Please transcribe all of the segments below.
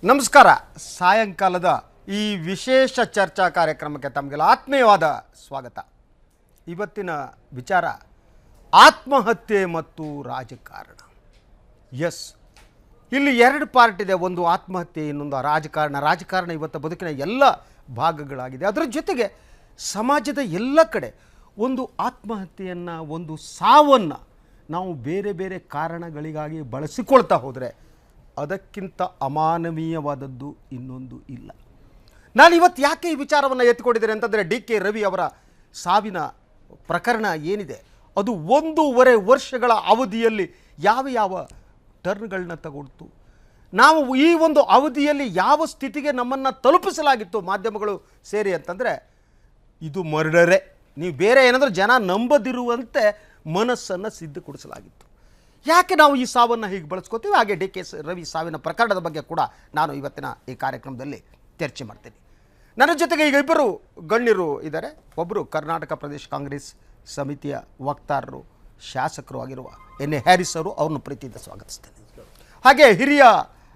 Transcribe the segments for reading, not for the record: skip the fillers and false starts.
ನಮಸ್ಕಾರ. ಸಾಯಂಕಾಲದ ಈ ವಿಶೇಷ ಚರ್ಚಾ ಕಾರ್ಯಕ್ರಮಕ್ಕೆ ತಮಗೆಲ್ಲ ಆತ್ಮೀಯವಾದ ಸ್ವಾಗತ. ಇವತ್ತಿನ ವಿಚಾರ ಆತ್ಮಹತ್ಯೆ ಮತ್ತು ರಾಜಕಾರಣ. ಎಸ್, ಇಲ್ಲಿ ಎರಡು ಪಾರ್ಟ್ ಇದೆ, ಒಂದು ಆತ್ಮಹತ್ಯೆ, ಇನ್ನೊಂದು ರಾಜಕಾರಣ ಇವತ್ತು ಬದುಕಿನ ಎಲ್ಲ ಭಾಗಗಳಾಗಿದೆ. ಅದರ ಜೊತೆಗೆ ಸಮಾಜದ ಎಲ್ಲ ಕಡೆ ಒಂದು ಆತ್ಮಹತ್ಯೆಯನ್ನು, ಒಂದು ಸಾವನ್ನು ನಾವು ಬೇರೆ ಬೇರೆ ಕಾರಣಗಳಿಗಾಗಿ ಬಳಸಿಕೊಳ್ತಾ ಹೋದರೆ ಅದಕ್ಕಿಂತ ಅಮಾನವೀಯವಾದದ್ದು ಇನ್ನೊಂದು ಇಲ್ಲ. ನಾನು ಇವತ್ತು ಯಾಕೆ ಈ ವಿಚಾರವನ್ನು ಎತ್ತಿಕೊಂಡಿದ್ದೇನೆ ಅಂತಂದರೆ, ಡಿ ಕೆ ರವಿ ಅವರ ಸಾವಿನ ಪ್ರಕರಣ ಏನಿದೆ ಅದು 1.5 ವರ್ಷಗಳ ಅವಧಿಯಲ್ಲಿ ಯಾವ ಟರ್ನ್ಗಳನ್ನ ತಗೊಳ್ತು, ನಾವು ಈ ಒಂದು ಅವಧಿಯಲ್ಲಿ ಯಾವ ಸ್ಥಿತಿಗೆ ನಮ್ಮನ್ನು ತಲುಪಿಸಲಾಗಿತ್ತು ಮಾಧ್ಯಮಗಳು ಸೇರಿ ಅಂತಂದರೆ, ಇದು ಮರ್ಡರೇ, ನೀವು ಬೇರೆ ಏನಾದರೂ ಜನ ನಂಬದಿರುವಂತೆ ಮನಸ್ಸನ್ನು ಸಿದ್ಧಗೊಳಿಸಲಾಗಿತ್ತು. ಯಾಕೆ ನಾವು ಈ ಸಾವನ್ನು ಹೀಗೆ ಬಳಸ್ಕೋತೀವಿ? ಹಾಗೆ ಡಿ ಕೆ ರವಿ ಸಾವಿನ ಪ್ರಕರಣದ ಬಗ್ಗೆ ಕೂಡ ನಾನು ಇವತ್ತಿನ ಈ ಕಾರ್ಯಕ್ರಮದಲ್ಲಿ ಚರ್ಚೆ ಮಾಡ್ತೀನಿ. ನನ್ನ ಜೊತೆಗೆ ಈಗ ಇಬ್ಬರು ಗಣ್ಯರು ಇದ್ದಾರೆ. ಒಬ್ಬರು ಕರ್ನಾಟಕ ಪ್ರದೇಶ ಕಾಂಗ್ರೆಸ್ ಸಮಿತಿಯ ವಕ್ತಾರರು, ಶಾಸಕರು ಆಗಿರುವ ಎನ್ ಎ ಹ್ಯಾರಿಸ್ ಅವರು, ಅವ್ರನ್ನ ಪ್ರೀತಿಯಿಂದ ಸ್ವಾಗತಿಸ್ತೇನೆ. ಹಾಗೆ ಹಿರಿಯ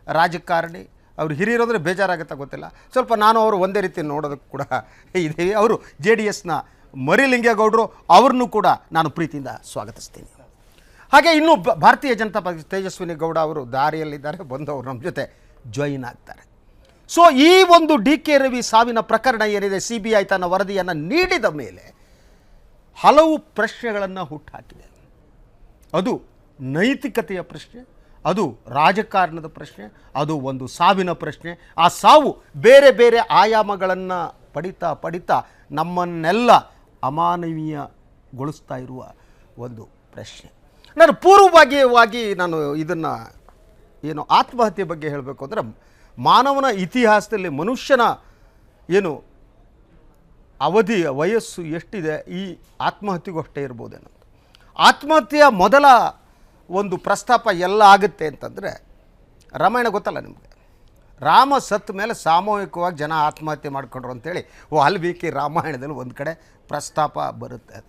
ರಾಜಕಾರಣಿ, ಅವರು ಹಿರಿಯರಂದರೆ ಬೇಜಾರಾಗುತ್ತಾ ಗೊತ್ತಿಲ್ಲ, ಸ್ವಲ್ಪ ನಾನು ಅವರು ಒಂದೇ ರೀತಿ ನೋಡೋದಕ್ಕೆ ಕೂಡ ಇದ್ದೀವಿ. ಅವರು JDSನ ಮರಿಲಿಂಗೇಗೌಡರು, ಅವ್ರನ್ನೂ ಕೂಡ ನಾನು ಪ್ರೀತಿಯಿಂದ ಸ್ವಾಗತಿಸ್ತೀನಿ. ಹಾಗೆ ಇನ್ನು ಭಾರತೀಯ ಜನತಾ ಪಕ್ಷ ತೇಜಸ್ವಿನಿ ಗೌಡ ಅವರು ದಾರಿಯಲ್ಲಿದ್ದಾರೆ, ಬಂದವರು ನಮ್ಮ ಜೊತೆ ಜಾಯಿನ್ ಆಗ್ತಾರೆ. ಸೊ ಈ ಒಂದು ಡಿ ಕೆ ರವಿ ಸಾವಿನ ಪ್ರಕರಣ ಏನಿದೆ, CBI ತನ್ನ ವರದಿಯನ್ನು ನೀಡಿದ ಮೇಲೆ ಹಲವು ಪ್ರಶ್ನೆಗಳನ್ನು ಹುಟ್ಟುಹಾಕಿದೆ. ಅದು ನೈತಿಕತೆಯ ಪ್ರಶ್ನೆ, ಅದು ರಾಜಕಾರಣದ ಪ್ರಶ್ನೆ, ಅದು ಒಂದು ಸಾವಿನ ಪ್ರಶ್ನೆ. ಆ ಸಾವು ಬೇರೆ ಬೇರೆ ಆಯಾಮಗಳನ್ನು ಪಡಿತಾ ನಮ್ಮನ್ನೆಲ್ಲ ಅಮಾನವೀಯಗೊಳಿಸ್ತಾ ಇರುವ ಒಂದು ಪ್ರಶ್ನೆ. ನಾನು ಪೂರ್ವವಾಗಿ ಇದನ್ನು ಏನು ಆತ್ಮಹತ್ಯೆ ಬಗ್ಗೆ ಹೇಳಬೇಕು ಅಂದರೆ, ಮಾನವನ ಇತಿಹಾಸದಲ್ಲಿ ಮನುಷ್ಯನ ಏನು ವಯಸ್ಸು ಎಷ್ಟಿದೆ, ಈ ಆತ್ಮಹತ್ಯೆಗೂ ಅಷ್ಟೇ ಇರ್ಬೋದೇನೋ. ಆತ್ಮಹತ್ಯೆಯ ಮೊದಲ ಒಂದು ಪ್ರಸ್ತಾಪ ಎಲ್ಲ ಆಗುತ್ತೆ ಅಂತಂದರೆ, ರಾಮಾಯಣ ಗೊತ್ತಲ್ಲ ನಿಮಗೆ, ರಾಮ ಸತ್ತ ಮೇಲೆ ಸಾಮೂಹಿಕವಾಗಿ ಜನ ಆತ್ಮಹತ್ಯೆ ಮಾಡಿಕೊಂಡ್ರು ಅಂತೇಳಿ ವಾಲ್ಮೀಕಿ ರಾಮಾಯಣದಲ್ಲಿ ಒಂದು ಕಡೆ ಪ್ರಸ್ತಾಪ ಬರುತ್ತೆ.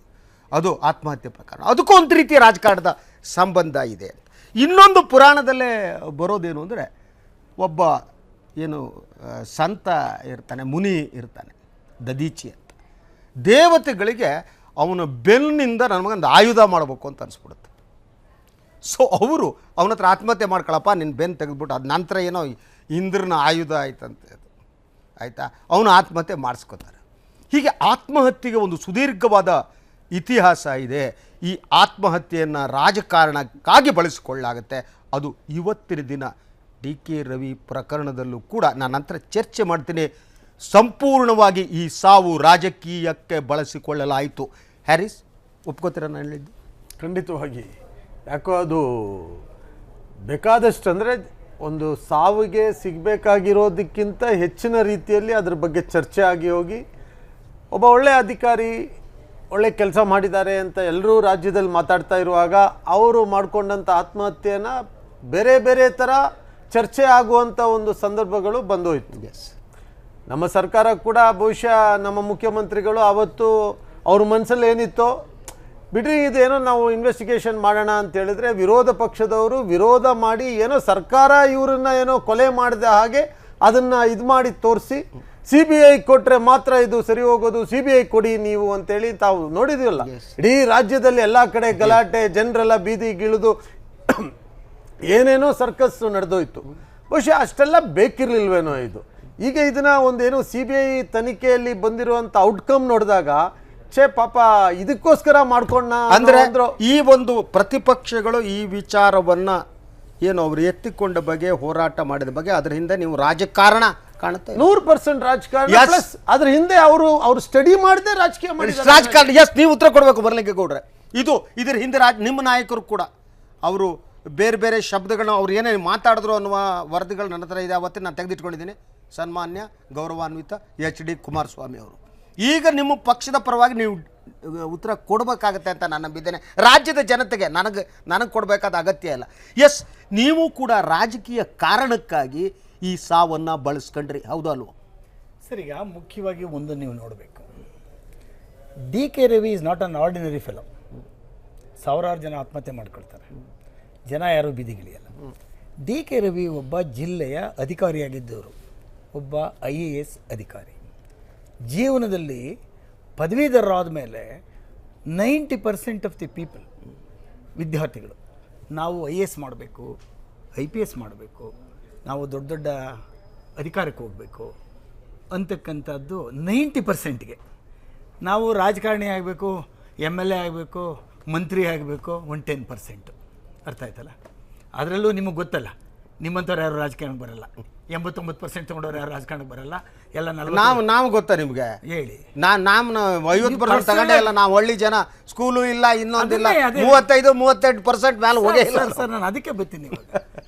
ಅದು ಆತ್ಮಹತ್ಯೆ ಪ್ರಕರಣ. ಅದಕ್ಕೂ ಒಂದು ರೀತಿಯ ರಾಜಕಾರಣದ ಸಂಬಂಧ ಇದೆ. ಇನ್ನೊಂದು ಪುರಾಣದಲ್ಲೇ ಬರೋದೇನು ಅಂದರೆ, ಒಬ್ಬ ಏನು ಸಂತ ಇರ್ತಾನೆ, ಮುನಿ ಇರ್ತಾನೆ, ದದೀಚಿ ಅಂತ. ದೇವತೆಗಳಿಗೆ ಅವನ ಬೆನ್ನಿಂದ ನನಗೊಂದು ಆಯುಧ ಮಾಡಬೇಕು ಅಂತ ಅನಿಸ್ಬಿಡುತ್ತೆ. ಸೊ ಅವರು ಅವನ ಹತ್ರ ಆತ್ಮಹತ್ಯೆ ಮಾಡ್ಕೊಳಪ್ಪ, ನಿನ್ನ ಬೆನ್ನು ತೆಗೆದ್ಬಿಟ್ಟು, ಅದು ನಂತರ ಏನೋ ಇಂದ್ರನ ಆಯುಧ ಆಯ್ತಂತೆ, ಅದು ಆಯಿತಾ, ಅವನು ಆತ್ಮಹತ್ಯೆ ಮಾಡಿಸ್ಕೋತಾರೆ. ಹೀಗೆ ಆತ್ಮಹತ್ಯೆಗೆ ಒಂದು ಸುದೀರ್ಘವಾದ ಇತಿಹಾಸ ಇದೆ. ಈ ಆತ್ಮಹತ್ಯೆಯನ್ನು ರಾಜಕಾರಣಕ್ಕಾಗಿ ಬಳಸಿಕೊಳ್ಳಲಾಗುತ್ತೆ. ಅದು ಇವತ್ತಿನ ದಿನ ಡಿ ಕೆ ರವಿ ಪ್ರಕರಣದಲ್ಲೂ ಕೂಡ ನಾನು ನಂತರ ಚರ್ಚೆ ಮಾಡ್ತೀನಿ. ಸಂಪೂರ್ಣವಾಗಿ ಈ ಸಾವು ರಾಜಕೀಯಕ್ಕೆ ಬಳಸಿಕೊಳ್ಳಲಾಯಿತು. ಹ್ಯಾರಿಸ್, ಒಪ್ಕೋತೀರ ನಾನು ಹೇಳಿದ್ದು? ಖಂಡಿತವಾಗಿ. ಯಾಕೋ ಅದು ಬೇಕಾದಷ್ಟು ಅಂದರೆ ಒಂದು ಸಾವಿಗೆ ಸಿಗಬೇಕಾಗಿರೋದಕ್ಕಿಂತ ಹೆಚ್ಚಿನ ರೀತಿಯಲ್ಲಿ ಅದ್ರ ಬಗ್ಗೆ ಚರ್ಚೆ ಆಗಿ ಹೋಗಿ, ಒಬ್ಬ ಒಳ್ಳೆಯ ಅಧಿಕಾರಿ ಒಳ್ಳೆ ಕೆಲಸ ಮಾಡಿದ್ದಾರೆ ಅಂತ ಎಲ್ಲರೂ ರಾಜ್ಯದಲ್ಲಿ ಮಾತಾಡ್ತಾ ಇರುವಾಗ ಅವರು ಮಾಡಿಕೊಂಡಂಥ ಆತ್ಮಹತ್ಯೆಯನ್ನು ಬೇರೆ ಬೇರೆ ಥರ ಚರ್ಚೆ ಆಗುವಂಥ ಒಂದು ಸಂದರ್ಭಗಳು ಬಂದೋಯ್ತು. ನಮ್ಮ ಸರ್ಕಾರ ಕೂಡ ಬಹುಶಃ ನಮ್ಮ ಮುಖ್ಯಮಂತ್ರಿಗಳು ಆವತ್ತು ಅವ್ರ ಮನಸ್ಸಲ್ಲಿ ಏನಿತ್ತೋ, ಬಿಡ್ರಿ ಇದೇನೋ ನಾವು ಇನ್ವೆಸ್ಟಿಗೇಷನ್ ಮಾಡೋಣ ಅಂತ ಹೇಳಿದ್ರೆ, ವಿರೋಧ ಪಕ್ಷದವರು ವಿರೋಧ ಮಾಡಿ ಏನೋ ಸರ್ಕಾರ ಇವರನ್ನ ಏನೋ ಕೊಲೆ ಮಾಡಿದ ಹಾಗೆ ಅದನ್ನು ಇದು ಮಾಡಿ ತೋರಿಸಿ, CBI ಕೊಟ್ಟರೆ ಮಾತ್ರ ಇದು ಸರಿ ಹೋಗೋದು, CBI ಕೊಡಿ ನೀವು ಅಂತೇಳಿ ತಾವು ನೋಡಿದೀವಲ್ಲ. ಇಡೀ ರಾಜ್ಯದಲ್ಲಿ ಎಲ್ಲ ಕಡೆ ಗಲಾಟೆ, ಜನರೆಲ್ಲ ಬೀದಿಗಿಳಿದು ಏನೇನೋ ಸರ್ಕಸ್ ನಡೆದೋಯ್ತು. ಬಹುಶಃ ಅಷ್ಟೆಲ್ಲ ಬೇಕಿರ್ಲಿಲ್ವೇನೋ ಇದು. ಈಗ ಇದನ್ನ ಒಂದೇನೋ CBI ತನಿಖೆಯಲ್ಲಿ ಬಂದಿರುವಂಥ ಔಟ್ಕಮ್ ನೋಡಿದಾಗ, ಪಾಪ ಇದಕ್ಕೋಸ್ಕರ ಮಾಡ್ಕೊಂಡ ಅಂದ್ರೆ ಈ ಒಂದು ಪ್ರತಿಪಕ್ಷಗಳು ಈ ವಿಚಾರವನ್ನ ಏನು ಅವರು ಎತ್ತಿಕೊಂಡ ಬಗ್ಗೆ, ಹೋರಾಟ ಮಾಡಿದ ಬಗ್ಗೆ, ಅದರ ಹಿಂದೆ ನೀವು ರಾಜಕಾರಣ ಕಾಣುತ್ತೆ. 100% ರಾಜಕಾರಣ. ಅದ್ರ ಹಿಂದೆ ಅವರು ಸ್ಟಡಿ ಮಾಡದೆ ರಾಜಕೀಯ ರಾಜಕಾರಣ. ಎಸ್, ನೀವು ಉತ್ತರ ಕೊಡಬೇಕು ಮರಲಿಂಗೇಗೌಡ್ರೆ. ಇದರ ಹಿಂದೆ ನಿಮ್ಮ ನಾಯಕರು ಕೂಡ ಅವರು ಬೇರೆ ಬೇರೆ ಶಬ್ದಗಳನ್ನ ಅವ್ರು ಏನೇನು ಮಾತಾಡಿದ್ರು ಅನ್ನುವ ವರದಿಗಳು ನನ್ನ ಹತ್ರ ಇದೆ. ಅವತ್ತಿನ ನಾನು ತೆಗೆದಿಟ್ಕೊಂಡಿದ್ದೀನಿ. ಸನ್ಮಾನ್ಯ ಗೌರವಾನ್ವಿತ HD ಕುಮಾರಸ್ವಾಮಿ ಅವರು. ಈಗ ನಿಮ್ಮ ಪಕ್ಷದ ಪರವಾಗಿ ನೀವು ಉತ್ತರ ಕೊಡಬೇಕಾಗತ್ತೆ ಅಂತ ನಾನು ನಂಬಿದ್ದೇನೆ. ರಾಜ್ಯದ ಜನತೆಗೆ ನನಗೆ ಕೊಡಬೇಕಾದ ಅಗತ್ಯ ಇಲ್ಲ. ಎಸ್, ನೀವು ಕೂಡ ರಾಜಕೀಯ ಕಾರಣಕ್ಕಾಗಿ ಈ ಸಾವನ್ನು ಬಳಸ್ಕೊಂಡ್ರಿ, ಹೌದು ಅಲ್ವೋ? ಸರ್, ಈಗ ಮುಖ್ಯವಾಗಿ ಒಂದು ನೀವು ನೋಡಬೇಕು, D K Ravi is not an ordinary fellow. ಸಾವಿರಾರು ಜನ ಆತ್ಮಹತ್ಯೆ ಮಾಡ್ಕೊಳ್ತಾರೆ, ಜನ ಯಾರೂ ಬೀದಿಗಿಳಿಯಲ್ಲ. ಡಿ ಕೆ ರವಿ ಒಬ್ಬ ಜಿಲ್ಲೆಯ ಅಧಿಕಾರಿಯಾಗಿದ್ದವರು, ಒಬ್ಬ IAS ಅಧಿಕಾರಿ. ಜೀವನದಲ್ಲಿ ಪದವೀಧರರಾದ ಮೇಲೆ 90% ಆಫ್ ದಿ ಪೀಪಲ್, ವಿದ್ಯಾರ್ಥಿಗಳು, ನಾವು IAS ಮಾಡಬೇಕು, IPS ಮಾಡಬೇಕು, ನಾವು ದೊಡ್ಡ ದೊಡ್ಡ ಅಧಿಕಾರಕ್ಕೆ ಹೋಗಬೇಕು ಅಂತಕ್ಕಂಥದ್ದು 90%ಗೆ. ನಾವು ರಾಜಕಾರಣಿ ಆಗಬೇಕು, MLA ಆಗಬೇಕು, ಮಂತ್ರಿ ಆಗಬೇಕು, 10%. ಅರ್ಥ ಆಯ್ತಲ್ಲ? ಅದರಲ್ಲೂ ನಿಮಗೆ ಗೊತ್ತಲ್ಲ, ನಿಮ್ಮಂಥವ್ರು ಯಾರು ರಾಜಕಾರಣಕ್ಕೆ ಬರಲ್ಲ. 89% ತೊಗೊಂಡವ್ರು ಯಾರು ರಾಜಕಾರಣಕ್ಕೆ ಬರಲ್ಲ. ಎಲ್ಲ ನಾವು ಗೊತ್ತಾ ನಿಮ್ಗೆ? ಹೇಳಿ. ನಾನು 50% ತಗೊಂಡೇ ಇಲ್ಲ. ನಾವು ಹಳ್ಳಿ ಜನ, ಸ್ಕೂಲು ಇಲ್ಲ, ಇನ್ನೊಂದಿಲ್ಲ, 35-38% ಮೇಲೆ ಹೋಗೇ ಇಲ್ಲ ಸರ್. ನಾನು ಅದಕ್ಕೆ ಬರ್ತೀನಿ.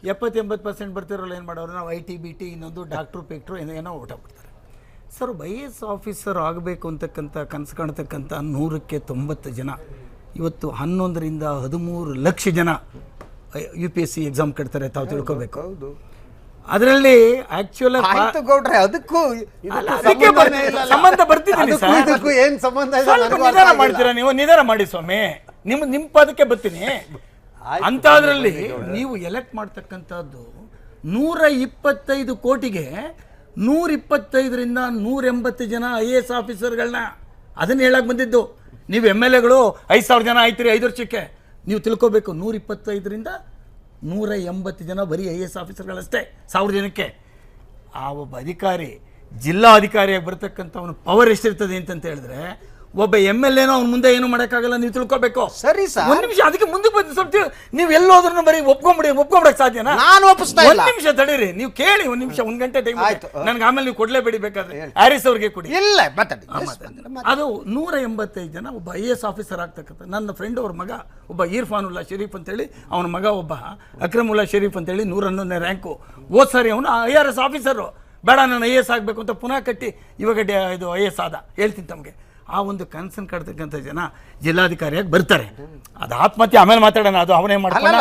70-80% ಬರ್ತಿರೋಲ್ಲ ಏನು ಮಾಡೋರು, ನಾವು IT BT ಇನ್ನೊಂದು ಡಾಕ್ಟ್ರು ಪೇಕ್ಟ್ರು ಏನೋ ಊಟ ಬಿಡ್ತಾರೆ ಸರ್. IAS ಆಫೀಸರ್ ಆಗಬೇಕು ಅಂತಕ್ಕಂಥ ಕನಸು ಕಾಣ್ತಕ್ಕಂಥ 100ಕ್ಕೆ 90 ಜನ ಇವತ್ತು 11ರಿಂದ 13 ಲಕ್ಷ ಜನ UPSC ಎಕ್ಸಾಮ್ ಕಟ್ತಾರೆ. ತಾವು ತಿಳ್ಕೋಬೇಕು. ಅದರಲ್ಲಿ ಆಕ್ಚುಲ್ ಗೌಡ್ರೆ ಅದಕ್ಕೂ ಸಂಬಂಧ ಬರ್ತಿದ್ದೀನಿ ಸರ್. ಏನ್ ಸಂಬಂಧ ನಿಧಾನ ಮಾಡ್ತೀರಾ ನೀವು? ನಿಧಾನ ಮಾಡಿ ಸ್ವಾಮಿ, ನಿಮ್ಮ ಪದಕ್ಕೆ ಬರ್ತೀನಿ. ಅಂಥದ್ರಲ್ಲಿ ನೀವು ಎಲೆಕ್ಟ್ ಮಾಡ್ತಕ್ಕಂಥದ್ದು 125 ಕೋಟಿಗೆ 125ರಿಂದ 180 ಜನ IAS ಆಫೀಸರ್ಗಳನ್ನ, ಅದನ್ನ ಹೇಳಕ್ ಬಂದಿದ್ದು. ನೀವು MLAಗಳು 5,000 ಜನ ಆಯ್ತೀರಿ 5 ವರ್ಷಕ್ಕೆ. ನೀವು ತಿಳ್ಕೋಬೇಕು, 125ರಿಂದ 180 ಜನ ಬರೀ IAS ಆಫೀಸರ್ಗಳಷ್ಟೇ 1000 ಜನಕ್ಕೆ. ಆ ಒಬ್ಬ ಅಧಿಕಾರಿ, ಜಿಲ್ಲಾ ಅಧಿಕಾರಿಯಾಗಿ ಬರ್ತಕ್ಕಂಥವನು ಪವರ್ ಎಷ್ಟಿರ್ತದೆ ಅಂತಂತ ಹೇಳಿದ್ರೆ, ಒಬ್ಬ MLAನೋ ಅವ್ನ ಮುಂದೆ ಏನು ಮಾಡೋಕ್ಕಾಗಲ್ಲ. ನೀವು ತಿಳ್ಕೊಬೇಕು. ಸರಿ ಸರ್, ಒಂದು ನಿಮಿಷ, ಅದಕ್ಕೆ ಮುಂದಕ್ಕೆ ಬಂದು ಸ್ವಲ್ಪ ನೀವು ಎಲ್ಲೋದ್ರೂ ಬರೀ ಒಪ್ಕೊಂಬಿಡಕ್ ಸಾಧ್ಯನಾ? ನಾನು ಒಪ್ಪಿಸ್ತಾ ಇಲ್ಲ. ಒಂದು ನಿಮಿಷ ತಡೀರಿ, ನೀವು ಕೇಳಿ. ಒಂದು ನಿಮಿಷ, 1 ಗಂಟೆ ಟೈಮ್ ನನ್ಗೆ. ಆಮೇಲೆ ನೀವು ಕೊಡ್ಲೇಬೇಡಿ, ಬೇಕಾದ್ರೆ ಹ್ಯಾರಿಸ್ ಅವ್ರಿಗೆ ಕೊಡಿ. ಇಲ್ಲ, ಅದು 185 ಜನ ಒಬ್ಬ IAS ಆಫೀಸರ್ ಆಗ್ತಕ್ಕಂಥ. ನನ್ನ ಫ್ರೆಂಡ್ ಅವ್ರ ಮಗ ಒಬ್ಬ ಇರ್ಫಾನುಲ್ಲಾ ಶರೀಫ್ ಅಂತೇಳಿ, ಅವನ ಮಗ ಒಬ್ಬ ಅಕ್ರಮುಲ್ಲಾ ಶರೀಫ್ ಅಂತೇಳಿ 111ನೇ ರ್ಯಾಂಕು. ಹೋದ್ ಸಾರಿ ಅವನು IRS ಆಫೀಸರು. ಬೇಡ, ನಾನು IAS ಆಗಬೇಕು ಅಂತ ಪುನಃ ಕಟ್ಟಿ ಇವಾಗ ಇದು IAS ಆದ. ಹೇಳ್ತೀನಿ ತಮಗೆ. ಆ ಒಂದು ಕನ್ಸನ್ ಕಾಡ್ತಕ್ಕಂಥ ಜನ ಜಿಲ್ಲಾಧಿಕಾರಿಯಾಗಿ ಬರ್ತಾರೆ. ಅದು ಆತ್ಮಹತ್ಯೆ ಆಮೇಲೆ ಮಾತಾಡೋಣ, ಅದು ಅವನೇ ಮಾಡ್ತಾನೆ.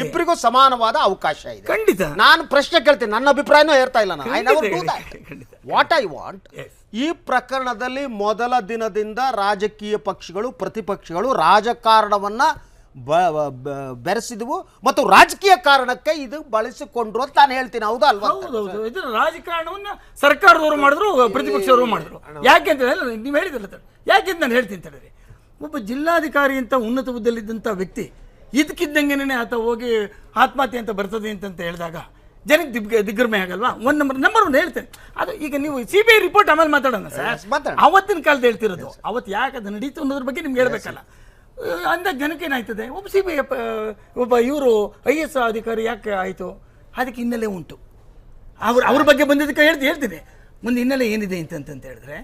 ಇಬ್ಬರಿಗೂ ಸಮಾನವಾದ ಅವಕಾಶ ಇದೆ. ಖಂಡಿತ ನಾನು ಪ್ರಶ್ನೆ ಕೇಳ್ತೀನಿ, ನನ್ನ ಅಭಿಪ್ರಾಯನೂ ಹೇಳ್ತಾ ಇಲ್ಲ ನಾನು. ವಾಟ್ ಐ ವಾಂಟ್, ಈ ಪ್ರಕರಣದಲ್ಲಿ ಮೊದಲ ದಿನದಿಂದ ರಾಜಕೀಯ ಪಕ್ಷಗಳು, ಪ್ರತಿಪಕ್ಷಗಳು ರಾಜಕಾರಣವನ್ನ ಬೆರೆಸಿದ್ವು ಮತ್ತು ರಾಜಕೀಯ ಕಾರಣಕ್ಕೆ ಇದು ಬಳಸಿಕೊಂಡ್ರು ಅಂತ ನಾನು ಹೇಳ್ತೀನಿ. ಹೌದಾ ಅಲ್ವಾ? ಇದು ರಾಜಕಾರಣವನ್ನ ಸರ್ಕಾರದವರು ಮಾಡಿದ್ರು, ಪ್ರತಿಪಕ್ಷದವರು ಮಾಡಿದ್ರು. ಯಾಕೆ ಅಂತ ಹೇಳಿ ನೀವು ಹೇಳಿದ್ರಲ್ಲ, ಯಾಕೆ ನಾನು ಹೇಳ್ತೀನಿ ತಡೀರಿ. ಒಬ್ಬ ಜಿಲ್ಲಾಧಿಕಾರಿ ಅಂತ ಉನ್ನತ ಹುದ್ದೆಯಲ್ಲಿದ್ದಂಥ ವ್ಯಕ್ತಿ ಇದಕ್ಕಿದ್ದಂಗೆನೇ ಆತ ಹೋಗಿ ಆತ್ಮಹತ್ಯೆ ಅಂತ ಬರ್ತದೆ ಅಂತ ಹೇಳಿದಾಗ ಜನಕ್ಕೆ ದಿಗ್ಭ್ರಮೆ ಆಗಲ್ವಾ? ನಂಬರ್ 1 ಹೇಳ್ತೇನೆ. ಅದು ಈಗ ನೀವು CBI ರಿಪೋರ್ಟ್ ಆಮೇಲೆ ಮಾತಾಡೋಣ ಸರ್. ಅವತ್ತಿನ ಕಾಲದ ಹೇಳ್ತಿರೋದು, ಅವತ್ತು ಯಾಕೆ ಅದು ನಡೀತು ಅನ್ನೋದ್ರ ಬಗ್ಗೆ ನಿಮ್ಗೆ ಹೇಳ್ಬೇಕಲ್ಲ. ಅಂದಾಗ ಜನಕ್ಕೆ ಏನಾಯ್ತದೆ, ಒಬ್ಬ CBI ಒಬ್ಬ ಇವರು IAS ಅಧಿಕಾರಿ ಯಾಕೆ ಆಯಿತು, ಅದಕ್ಕೆ ಹಿನ್ನೆಲೆ ಉಂಟು. ಅವ್ರ ಬಗ್ಗೆ ಬಂದಿದ್ದಕ್ಕೆ ಹೇಳ್ತೀನಿ. ಮುಂದೆ ಹಿನ್ನೆಲೆ ಏನಿದೆ ಅಂತ ಹೇಳಿದ್ರೆ,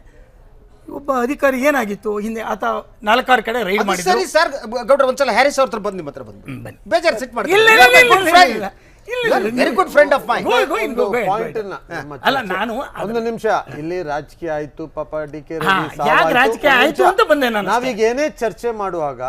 ಒಬ್ಬ ಅಧಿಕಾರಿ ಏನಾಗಿತ್ತು ಹಿಂದೆ, ಆತ 4-6 ಕಡೆ ರೈಡ್ ಮಾಡಿ. ಸರಿ ಸರ್ ಗೌಡ್ರ, ಒಂದ್ಸಲ ಹ್ಯಾರಿಸ್ ಅವ್ರ ಹತ್ರ ಬಂದು ನಿಮ್ಮ ಹತ್ರ ಬಂದು ಬೇಜಾರು ಸಿಟ್ ಮಾಡಿ. Very good friend of main. ಅಲ್ಲ, ನಾನು ಒಂದು ನಿಮಿಷ, ಇಲ್ಲಿ ರಾಜಕೀಯ ಆಯ್ತು, ಪಾಪ DK ರಾಜಕೀಯ ಆಯ್ತು ಅಂತ ಬಂದೆ ನಾನು. ನಾವೀಗ ಏನೇ ಚರ್ಚೆ ಮಾಡುವಾಗ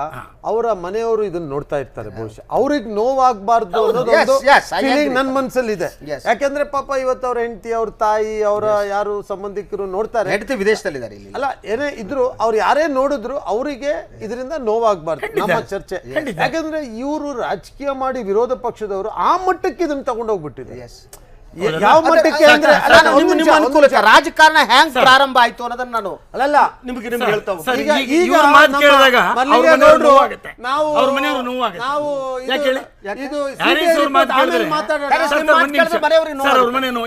ಅವರ ಮನೆಯವರು ಇದನ್ನ ನೋಡ್ತಾ ಇರ್ತಾರೆ. ಬಹುಶಃ ಅವ್ರಿಗೆ ನೋವಾಗಬಾರ್ದು ಅನ್ನೋದೊಂದು ಫೀಲಿಂಗ್ ನನ್ನ ಮನಸ್ಸಲ್ಲಿ ಇದೆ. ಯಾಕೆಂದ್ರೆ ಪಾಪ ಇವತ್ತು ಅವ್ರ ಹೆಂಡತಿ, ಅವ್ರ ತಾಯಿ, ಅವರ ಯಾರು ಸಂಬಂಧಿಕರು ನೋಡ್ತಾರೆ. ಹೆಂಡತಿ ವಿದೇಶದಲ್ಲಿದ್ದಾರೆ. ಅಲ್ಲ, ಏನೇ ಇದ್ರು ಅವ್ರು ಯಾರೇ ನೋಡಿದ್ರು ಅವರಿಗೆ ಇದರಿಂದ ನೋವಾಗಬಾರ್ದು ನಮ್ಮ ಚರ್ಚೆ. ಯಾಕಂದ್ರೆ ಇವರು ರಾಜಕೀಯ ಮಾಡಿ ವಿರೋಧ ಪಕ್ಷದವರು ಆ ಮಟ್ಟಕ್ಕೆ ಇದನ್ನ ತಗೊಂಡೋಗ್ಬಿಟ್ಟಿದೆ. ಯಾವ ಮಟ್ಟಕ್ಕೆ ಅಂದ್ರೆ ರಾಜಕಾರಣ ಹ್ಯಾಂಗ್ ಪ್ರಾರಂಭ ಆಯ್ತು ಅನ್ನೋದನ್ನ ನಾನು ಅಲ್ಲ ನಿಮಗೆ ಹೇಳ್ತಾ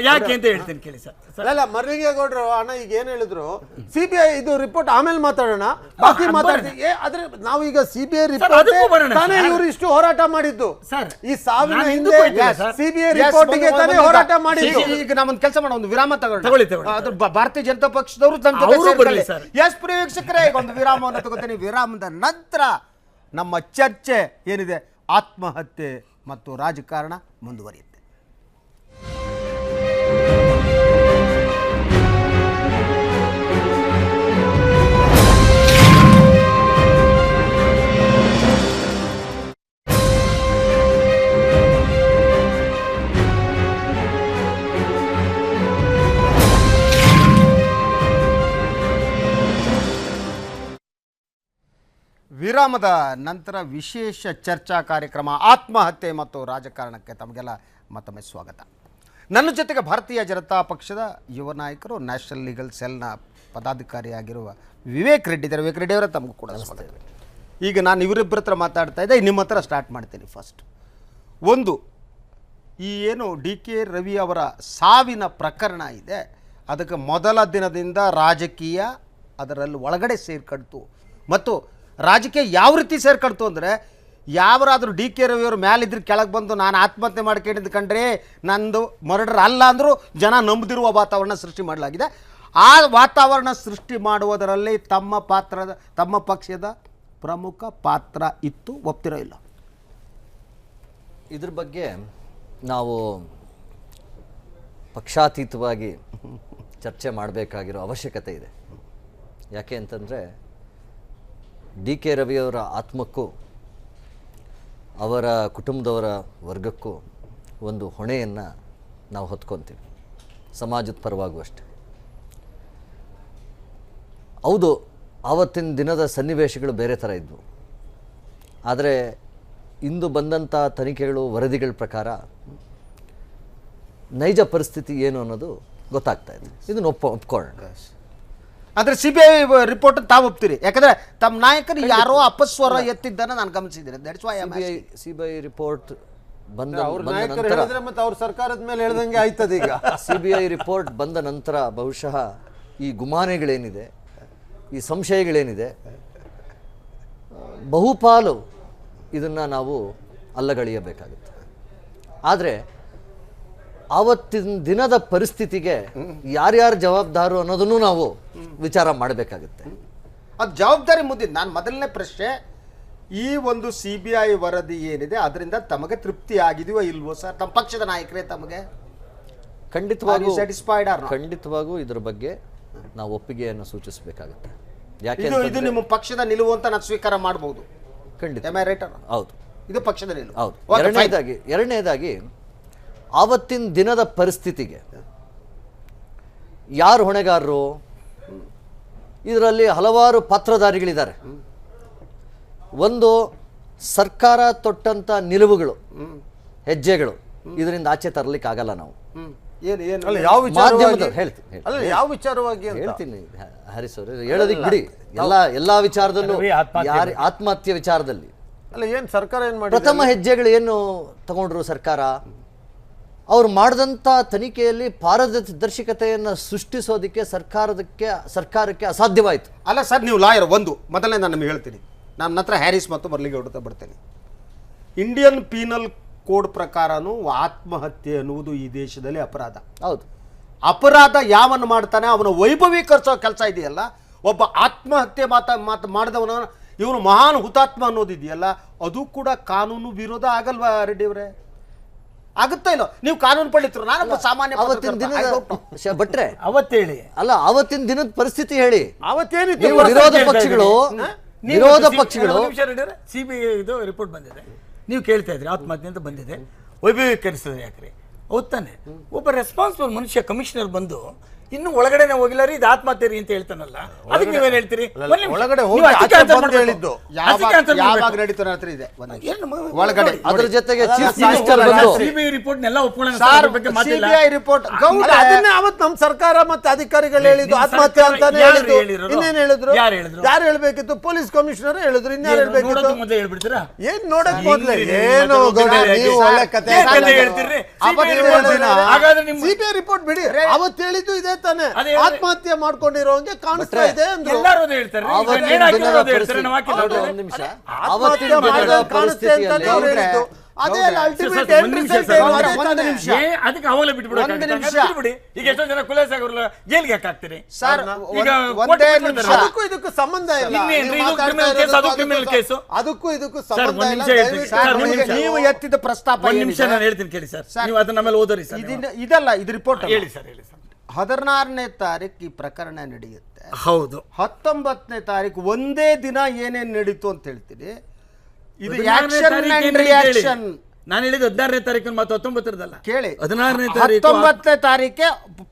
ಯಾಕೆ ಅಂತ ಹೇಳ್ತೀನಿ ಕೇಳಿ ಸರ್. ಅಲ್ಲ, ಮರಳಿಂಗೇಗೌಡರು ಅಣ್ಣ ಈಗ ಏನ್ ಹೇಳಿದ್ರು, CBI ಇದು ರಿಪೋರ್ಟ್ ಆಮೇಲೆ ಮಾತಾಡೋಣ, ಬಾಕಿ ಮಾತಾಡ್ತೀವಿ. ಆದ್ರೆ ನಾವು ಈಗ CBI ರಿಪೋರ್ಟ್ ತಾನೇ ಇವರು ಇಷ್ಟು ಹೋರಾಟ ಮಾಡಿದ್ದು. ಈ ಸಾವಿನ ಹಿಂದೆ CBI ರಿಪೋರ್ಟ್ಗೆ ತಾನೇ ಹೋರಾಟ ಮಾಡಿದ್ದು. ಈಗ ನಾವೊಂದು ಕೆಲಸ ಮಾಡೋಣ, ಒಂದು ವಿರಾಮ ತಗೊಳ್ಳಿ. ಭಾರತೀಯ ಜನತಾ ಪಕ್ಷದವರು ಎಸ್ ಪ್ರಿಯ ವೀಕ್ಷಕರೇ, ಈಗ ಒಂದು ವಿರಾಮವನ್ನು ತಗೋತೀನಿ. ವಿರಾಮದ ನಂತರ ನಮ್ಮ ಚರ್ಚೆ ಏನಿದೆ, ಆತ್ಮಹತ್ಯೆ ಮತ್ತು ರಾಜಕಾರಣ ಮುಂದುವರಿಯುತ್ತೆ. ವಿರಾಮದ ನಂತರ ವಿಶೇಷ ಚರ್ಚಾ ಕಾರ್ಯಕ್ರಮ ಆತ್ಮಹತ್ಯೆ ಮತ್ತು ರಾಜಕಾರಣಕ್ಕೆ ತಮಗೆಲ್ಲ ಮತ್ತೊಮ್ಮೆ ಸ್ವಾಗತ. ನನ್ನ ಜೊತೆಗೆ ಭಾರತೀಯ ಜನತಾ ಪಕ್ಷದ ಯುವ ನಾಯಕರು ನ್ಯಾಷನಲ್ ಲೀಗಲ್ ಸೆಲ್ನ ಪದಾಧಿಕಾರಿಯಾಗಿರುವ ವಿವೇಕ್ ರೆಡ್ಡಿ ಇದ್ದಾರೆ. ವಿವೇಕ್ ರೆಡ್ಡಿ ಅವರ ತಮಗೂ ಕೂಡ ಸ್ವಾಗತ. ಈಗ ನಾನು ಇವರಿಬ್ಬರ ಹತ್ರ ಮಾತಾಡ್ತಾ ಇದ್ದೆ, ನಿಮ್ಮ ಹತ್ರ ಸ್ಟಾರ್ಟ್ ಮಾಡ್ತೀನಿ. ಫಸ್ಟ್ ಒಂದು, ಈ ಏನು DK ರವಿ ಅವರ ಸಾವಿನ ಪ್ರಕರಣ ಇದೆ, ಅದಕ್ಕೆ ಮೊದಲ ದಿನದಿಂದ ರಾಜಕೀಯ ಅದರಲ್ಲಿ ಒಳಗಡೆ ಸೇರ್ಕಡ್ತು. ಮತ್ತು ರಾಜಕೀಯ ಯಾವ ರೀತಿ ಸೇರ್ಕಡ್ತು ಅಂದರೆ, ಯಾವರಾದರೂ DK ರವಿಯವರು ಮೇಲಿದ್ರೆ ಕೆಳಗೆ ಬಂದು ನಾನು ಆತ್ಮಹತ್ಯೆ ಮಾಡ್ಕೊಂಡಿದ್ದು ಕಂಡ್ರೆ ನಂದು ಮರ್ಡರ್ ಅಲ್ಲ ಅಂದರೂ ಜನ ನಂಬದಿರುವ ವಾತಾವರಣ ಸೃಷ್ಟಿ ಮಾಡಲಾಗಿದೆ. ಆ ವಾತಾವರಣ ಸೃಷ್ಟಿ ಮಾಡುವುದರಲ್ಲಿ ತಮ್ಮ ಪಕ್ಷದ ಪ್ರಮುಖ ಪಾತ್ರ ಇತ್ತು, ಒಪ್ತಿರೋ ಇಲ್ಲ? ಇದ್ರ ಬಗ್ಗೆ ನಾವು ಪಕ್ಷಾತೀತವಾಗಿ ಚರ್ಚೆ ಮಾಡಬೇಕಾಗಿರೋ ಅವಶ್ಯಕತೆ ಇದೆ. ಯಾಕೆ ಅಂತಂದರೆ DK ರವಿಯವರ ಆತ್ಮಕ್ಕೂ ಅವರ ಕುಟುಂಬದವರ ವರ್ಗಕ್ಕೂ ಒಂದು ಹೊಣೆಯನ್ನು ನಾವು ಹೊತ್ಕೊತೀವಿ, ಸಮಾಜದ ಪರವಾಗೂ ಅಷ್ಟೆ. ಹೌದು, ಆವತ್ತಿನ ದಿನದ ಸನ್ನಿವೇಶಗಳು ಬೇರೆ ಥರ ಇದ್ವು. ಆದರೆ ಇಂದು ಬಂದಂಥ ತನಿಖೆಗಳು, ವರದಿಗಳ ಪ್ರಕಾರ ನೈಜ ಪರಿಸ್ಥಿತಿ ಏನು ಅನ್ನೋದು ಗೊತ್ತಾಗ್ತಾ ಇದೆ. ಇದನ್ನು ಒಪ್ಕೊಳ್ಳೋಣ. ಅಂದರೆ CBI ರಿಪೋರ್ಟ್ ತಾವು ಒಪ್ತೀರಿ? ಯಾಕಂದರೆ ತಮ್ಮ ನಾಯಕರು ಯಾರೋ ಅಪಸ್ವರ ಎತ್ತಿದ್ದನ್ನು ನಾನು ಗಮನಿಸಿದ್ದೀನಿ. CBI ರಿಪೋರ್ಟ್ ಬಂದ ಮತ್ತೆ ಅವ್ರ ಸರ್ಕಾರದ ಮೇಲೆ ಹೇಳ್ದಂಗೆ ಆಯ್ತದ. ಈಗ CBI ರಿಪೋರ್ಟ್ ಬಂದ ನಂತರ ಬಹುಶಃ ಈ ಗುಮಾನೆಗಳೇನಿದೆ, ಈ ಸಂಶಯಗಳೇನಿದೆ, ಬಹುಪಾಲು ಇದನ್ನು ನಾವು ಅಲ್ಲಗಳೆಯಬೇಕಾಗುತ್ತೆ. ಆದರೆ ಆವತ್ತಿನ ದಿನದ ಪರಿಸ್ಥಿತಿಗೆ ಯಾರ್ಯಾರು ಜವಾಬ್ದಾರು ಅನ್ನೋದನ್ನು ನಾವು ವಿಚಾರ ಮಾಡಬೇಕಾಗುತ್ತೆ. ಅದು ಜವಾಬ್ದಾರಿ ಮುದ್ದೆ. ನಾನು ಮೊದಲನೇ ಪ್ರಶ್ನೆ, ಈ ಒಂದು CBI ವರದಿ ಏನಿದೆ ಅದರಿಂದ ತಮಗೆ ತೃಪ್ತಿ ಆಗಿದೆಯೋ ಇಲ್ವೋ ಸರ್? ತಮ್ಮ ಪಕ್ಷದ ನಾಯಕರೇ ತಮಗೆ ಖಂಡಿತವಾಗೂ ಇದ್ರ ಬಗ್ಗೆ ನಾವು ಒಪ್ಪಿಗೆಯನ್ನು ಸೂಚಿಸಬೇಕಾಗುತ್ತೆ. ಯಾಕೆ ಇದು ನಿಮ್ಮ ಪಕ್ಷದ ನಿಲುವು ಅಂತ ನಾನು ಸ್ವೀಕಾರ ಮಾಡಬಹುದು? ಖಂಡಿತ. ಹೌದು, ಇದು ಪಕ್ಷದ ನಿಲುವು. ಹೌದು. ಎರಡನೇದಾಗಿ ಆವತ್ತಿನ ದಿನದ ಪರಿಸ್ಥಿತಿಗೆ ಯಾರು ಹೊಣೆಗಾರರು? ಇದರಲ್ಲಿ ಹಲವಾರು ಪಾತ್ರಧಾರಿಗಳಿದ್ದಾರೆ. ಒಂದು, ಸರ್ಕಾರ ತೊಟ್ಟಂತ ನಿಲುವುಗಳು, ಹೆಜ್ಜೆಗಳು, ಇದರಿಂದ ಆಚೆ ತರಲಿಕ್ಕೆ ಆಗಲ್ಲ ನಾವು. ಯಾವ ವಿಚಾರವಾಗಿ ಹೇಳ್ತೀನಿ ಹರೀಶ್ ಅವರು, ಹೇಳೋದಿಕ್ ಬಿಡಿ. ಎಲ್ಲಾ ವಿಚಾರದಲ್ಲೂ, ಆತ್ಮಹತ್ಯೆ ವಿಚಾರದಲ್ಲಿ ಏನ್ ಸರ್ಕಾರ ಏನ್ ಮಾಡಿ, ಪ್ರಥಮ ಹೆಜ್ಜೆಗಳು ಏನು ತಗೊಂಡ್ರು ಸರ್ಕಾರ? ಅವ್ರು ಮಾಡಿದಂಥ ತನಿಖೆಯಲ್ಲಿ ಪಾರದರ್ಶಕತೆಯನ್ನು ಸೃಷ್ಟಿಸೋದಕ್ಕೆ ಸರ್ಕಾರಕ್ಕೆ ಅಸಾಧ್ಯವಾಯಿತು. ಅಲ್ಲ ಸರ್, ನೀವು ಲಾಯರ್. ಒಂದು ಮೊದಲನೇ ನಾನು ನಿಮಗೆ ಹೇಳ್ತೀನಿ, ನನ್ನ ಹತ್ರ ಹ್ಯಾರಿಸ್ ಮತ್ತು ಮರ್ಲಿಗೌಡ ಬರ್ತೇನೆ. ಇಂಡಿಯನ್ ಪೀನಲ್ ಕೋಡ್ ಪ್ರಕಾರನೂ ಆತ್ಮಹತ್ಯೆ ಅನ್ನುವುದು ಈ ದೇಶದಲ್ಲಿ ಅಪರಾಧ. ಹೌದು. ಅಪರಾಧ ಯಾವನು ಮಾಡ್ತಾನೆ ಅವನ ವೈಭವೀಕರಿಸೋ ಕೆಲಸ ಇದೆಯಲ್ಲ. ಒಬ್ಬ ಆತ್ಮಹತ್ಯೆ ಮಾಡಿದವನ ಇವನು ಮಹಾನ್ ಹುತಾತ್ಮ ಅನ್ನೋದಿದೆಯಲ್ಲ, ಅದು ಕೂಡ ಕಾನೂನು ವಿರೋಧ ಆಗಲ್ವಾ ರೆಡ್ಡಿ ಅವರೇ? ಆಗುತ್ತಾ ಇಲ್ಲ? ನೀವು ಕಾನೂನು ಪಂಡಿತರು, ನಾನು ಸಾಮಾನ್ಯ ಭಟ್ರೆ. ಅವತ್ತೇಳಿ ಅಲ್ಲ, ಅವತ್ತಿನ ದಿನದ ಪರಿಸ್ಥಿತಿ ಹೇಳಿ. ಅವತ್ತೇನಿತ್ತು? ವಿರೋಧ ಪಕ್ಷಗಳು CBI ಇದು ರಿಪೋರ್ಟ್ ಬಂದಿದೆ, ನೀವು ಕೇಳ್ತಾ ಇದ್ರಿ ಆತ್ಮಹತ್ಯೆ ಅಂತ ಬಂದಿದೆ, ವೈಭವೀಕರಿಸಿದ್ರೆ ಯಾಕ್ರಿ? ಹೌದ್ ತಾನೆ? ಒಬ್ಬ ರೆಸ್ಪಾನ್ಸಿಬಲ್ ಮನುಷ್ಯ ಕಮಿಷನರ್ ಬಂದು ಇನ್ನು ಒಳಗಡೆನೆ ಹೋಗಿಲ್ಲ ರೀ, ಇದು ಆತ್ಮಹತ್ಯೆ ರೀ ಅಂತ ಹೇಳ್ತಾನಲ್ಲ, ಅದಕ್ಕೆ ನೀವೇನ್ ಹೇಳ್ತೀರಿ? ಒಳಗಡೆ ಹೇಳಿದ್ದು ಅದ್ರ ಜೊತೆಗೆ CBI ರಿಪೋರ್ಟ್ ನೆಲ್ಲ ಒಪ್ಕೊಳ್ಳೋಣ. ಅವತ್ತು ನಮ್ಮ ಸರ್ಕಾರ ಮತ್ತೆ ಅಧಿಕಾರಿಗಳು ಹೇಳಿದ್ದು ಆತ್ಮಹತ್ಯೆ ಅಂತಾನೆ ಹೇಳಿದ್ರು. ಇನ್ನೇನ್ ಹೇಳಿದ್ರು? ಯಾರು ಹೇಳ್ಬೇಕಿತ್ತು? ಪೊಲೀಸ್ ಕಮಿಷನರ್ ಹೇಳಿದ್ರು. ಇನ್ಯಾರು ಹೇಳ್ಬೇಕಿತ್ತು? ಮೊದಲೇ ಹೇಳ್ಬಿಡ್ತೀರಾ? ಏನ್ ನೋಡಕ್ ಮೊದ್ಲೇ ಏನು ಒಳ್ಳೆ ಕತೆ ಹೇಳ್ತೀರಿ? CBI ರಿಪೋರ್ಟ್ ಬಿಡಿ, ಅವತ್ತು ಹೇಳಿದ್ದು ಇದೆ ತಾನೆ, ಆತ್ಮಹತ್ಯೆ ಮಾಡ್ಕೊಂಡಿರೋಂಗೆ ಕಾಣಿಸ್ತಾ ಇದೆ ಅಂದ್ರು. ಅದೇ ಅಲ್ಟಿಮೇಟ್ ಅದಕ್ಕೆ ಅವಾಗಲೇ ಬಿಟ್ಬಿಡಿ. ಈಗ ಎಷ್ಟೋ ಜನ ಕುಲೇಸ್ ಆಗೋರ್ಲ ಜೈಲಿಗೆ ಯಾಕೆ ಹಾಕ್ತೀರಿ ಸರ್? ಈಗ ಅದಕ್ಕೂ ಇದಕ್ಕೂ ಸಂಬಂಧ ಇಲ್ಲ. ಅದಕ್ಕೂ ಇದಕ್ಕೂ ಸಂಬಂಧ ಇಲ್ಲ. ನೀವು ಎತ್ತಿದ ಪ್ರಸ್ತಾಪ ಒಂದು ನಿಮಿಷ ನಾನು ಹೇಳ್ತೀನಿ ಕೇಳಿ ಸರ್, ನೀವು ಅದನ್ನ ಆಮೇಲೆ ಓದರಿ ಸರ್. ಇದಲ್ಲ, ಇದು ರಿಪೋರ್ಟ್ ಹೇಳಿ ಸರ್. 16ನೇ ತಾರೀಕು ಈ ಪ್ರಕರಣ ನಡೆಯುತ್ತೆ. ಹೌದು. 19ನೇ ತಾರೀಕು ಒಂದೇ ದಿನ ಏನೇನು ನಡೀತು ಅಂತ ಹೇಳ್ತೀನಿ. ಇದು ರಿಯಾಕ್ಷನ್. ನಾನು ಹೇಳಿದ್ದು 16ನೇ ತಾರೀಕು ಮತ್ತು 19ರದಲ್ಲ ಕೇಳಿ. 16ನೇ ತಾರೀಕು 19ನೇ ತಾರೀಕೆ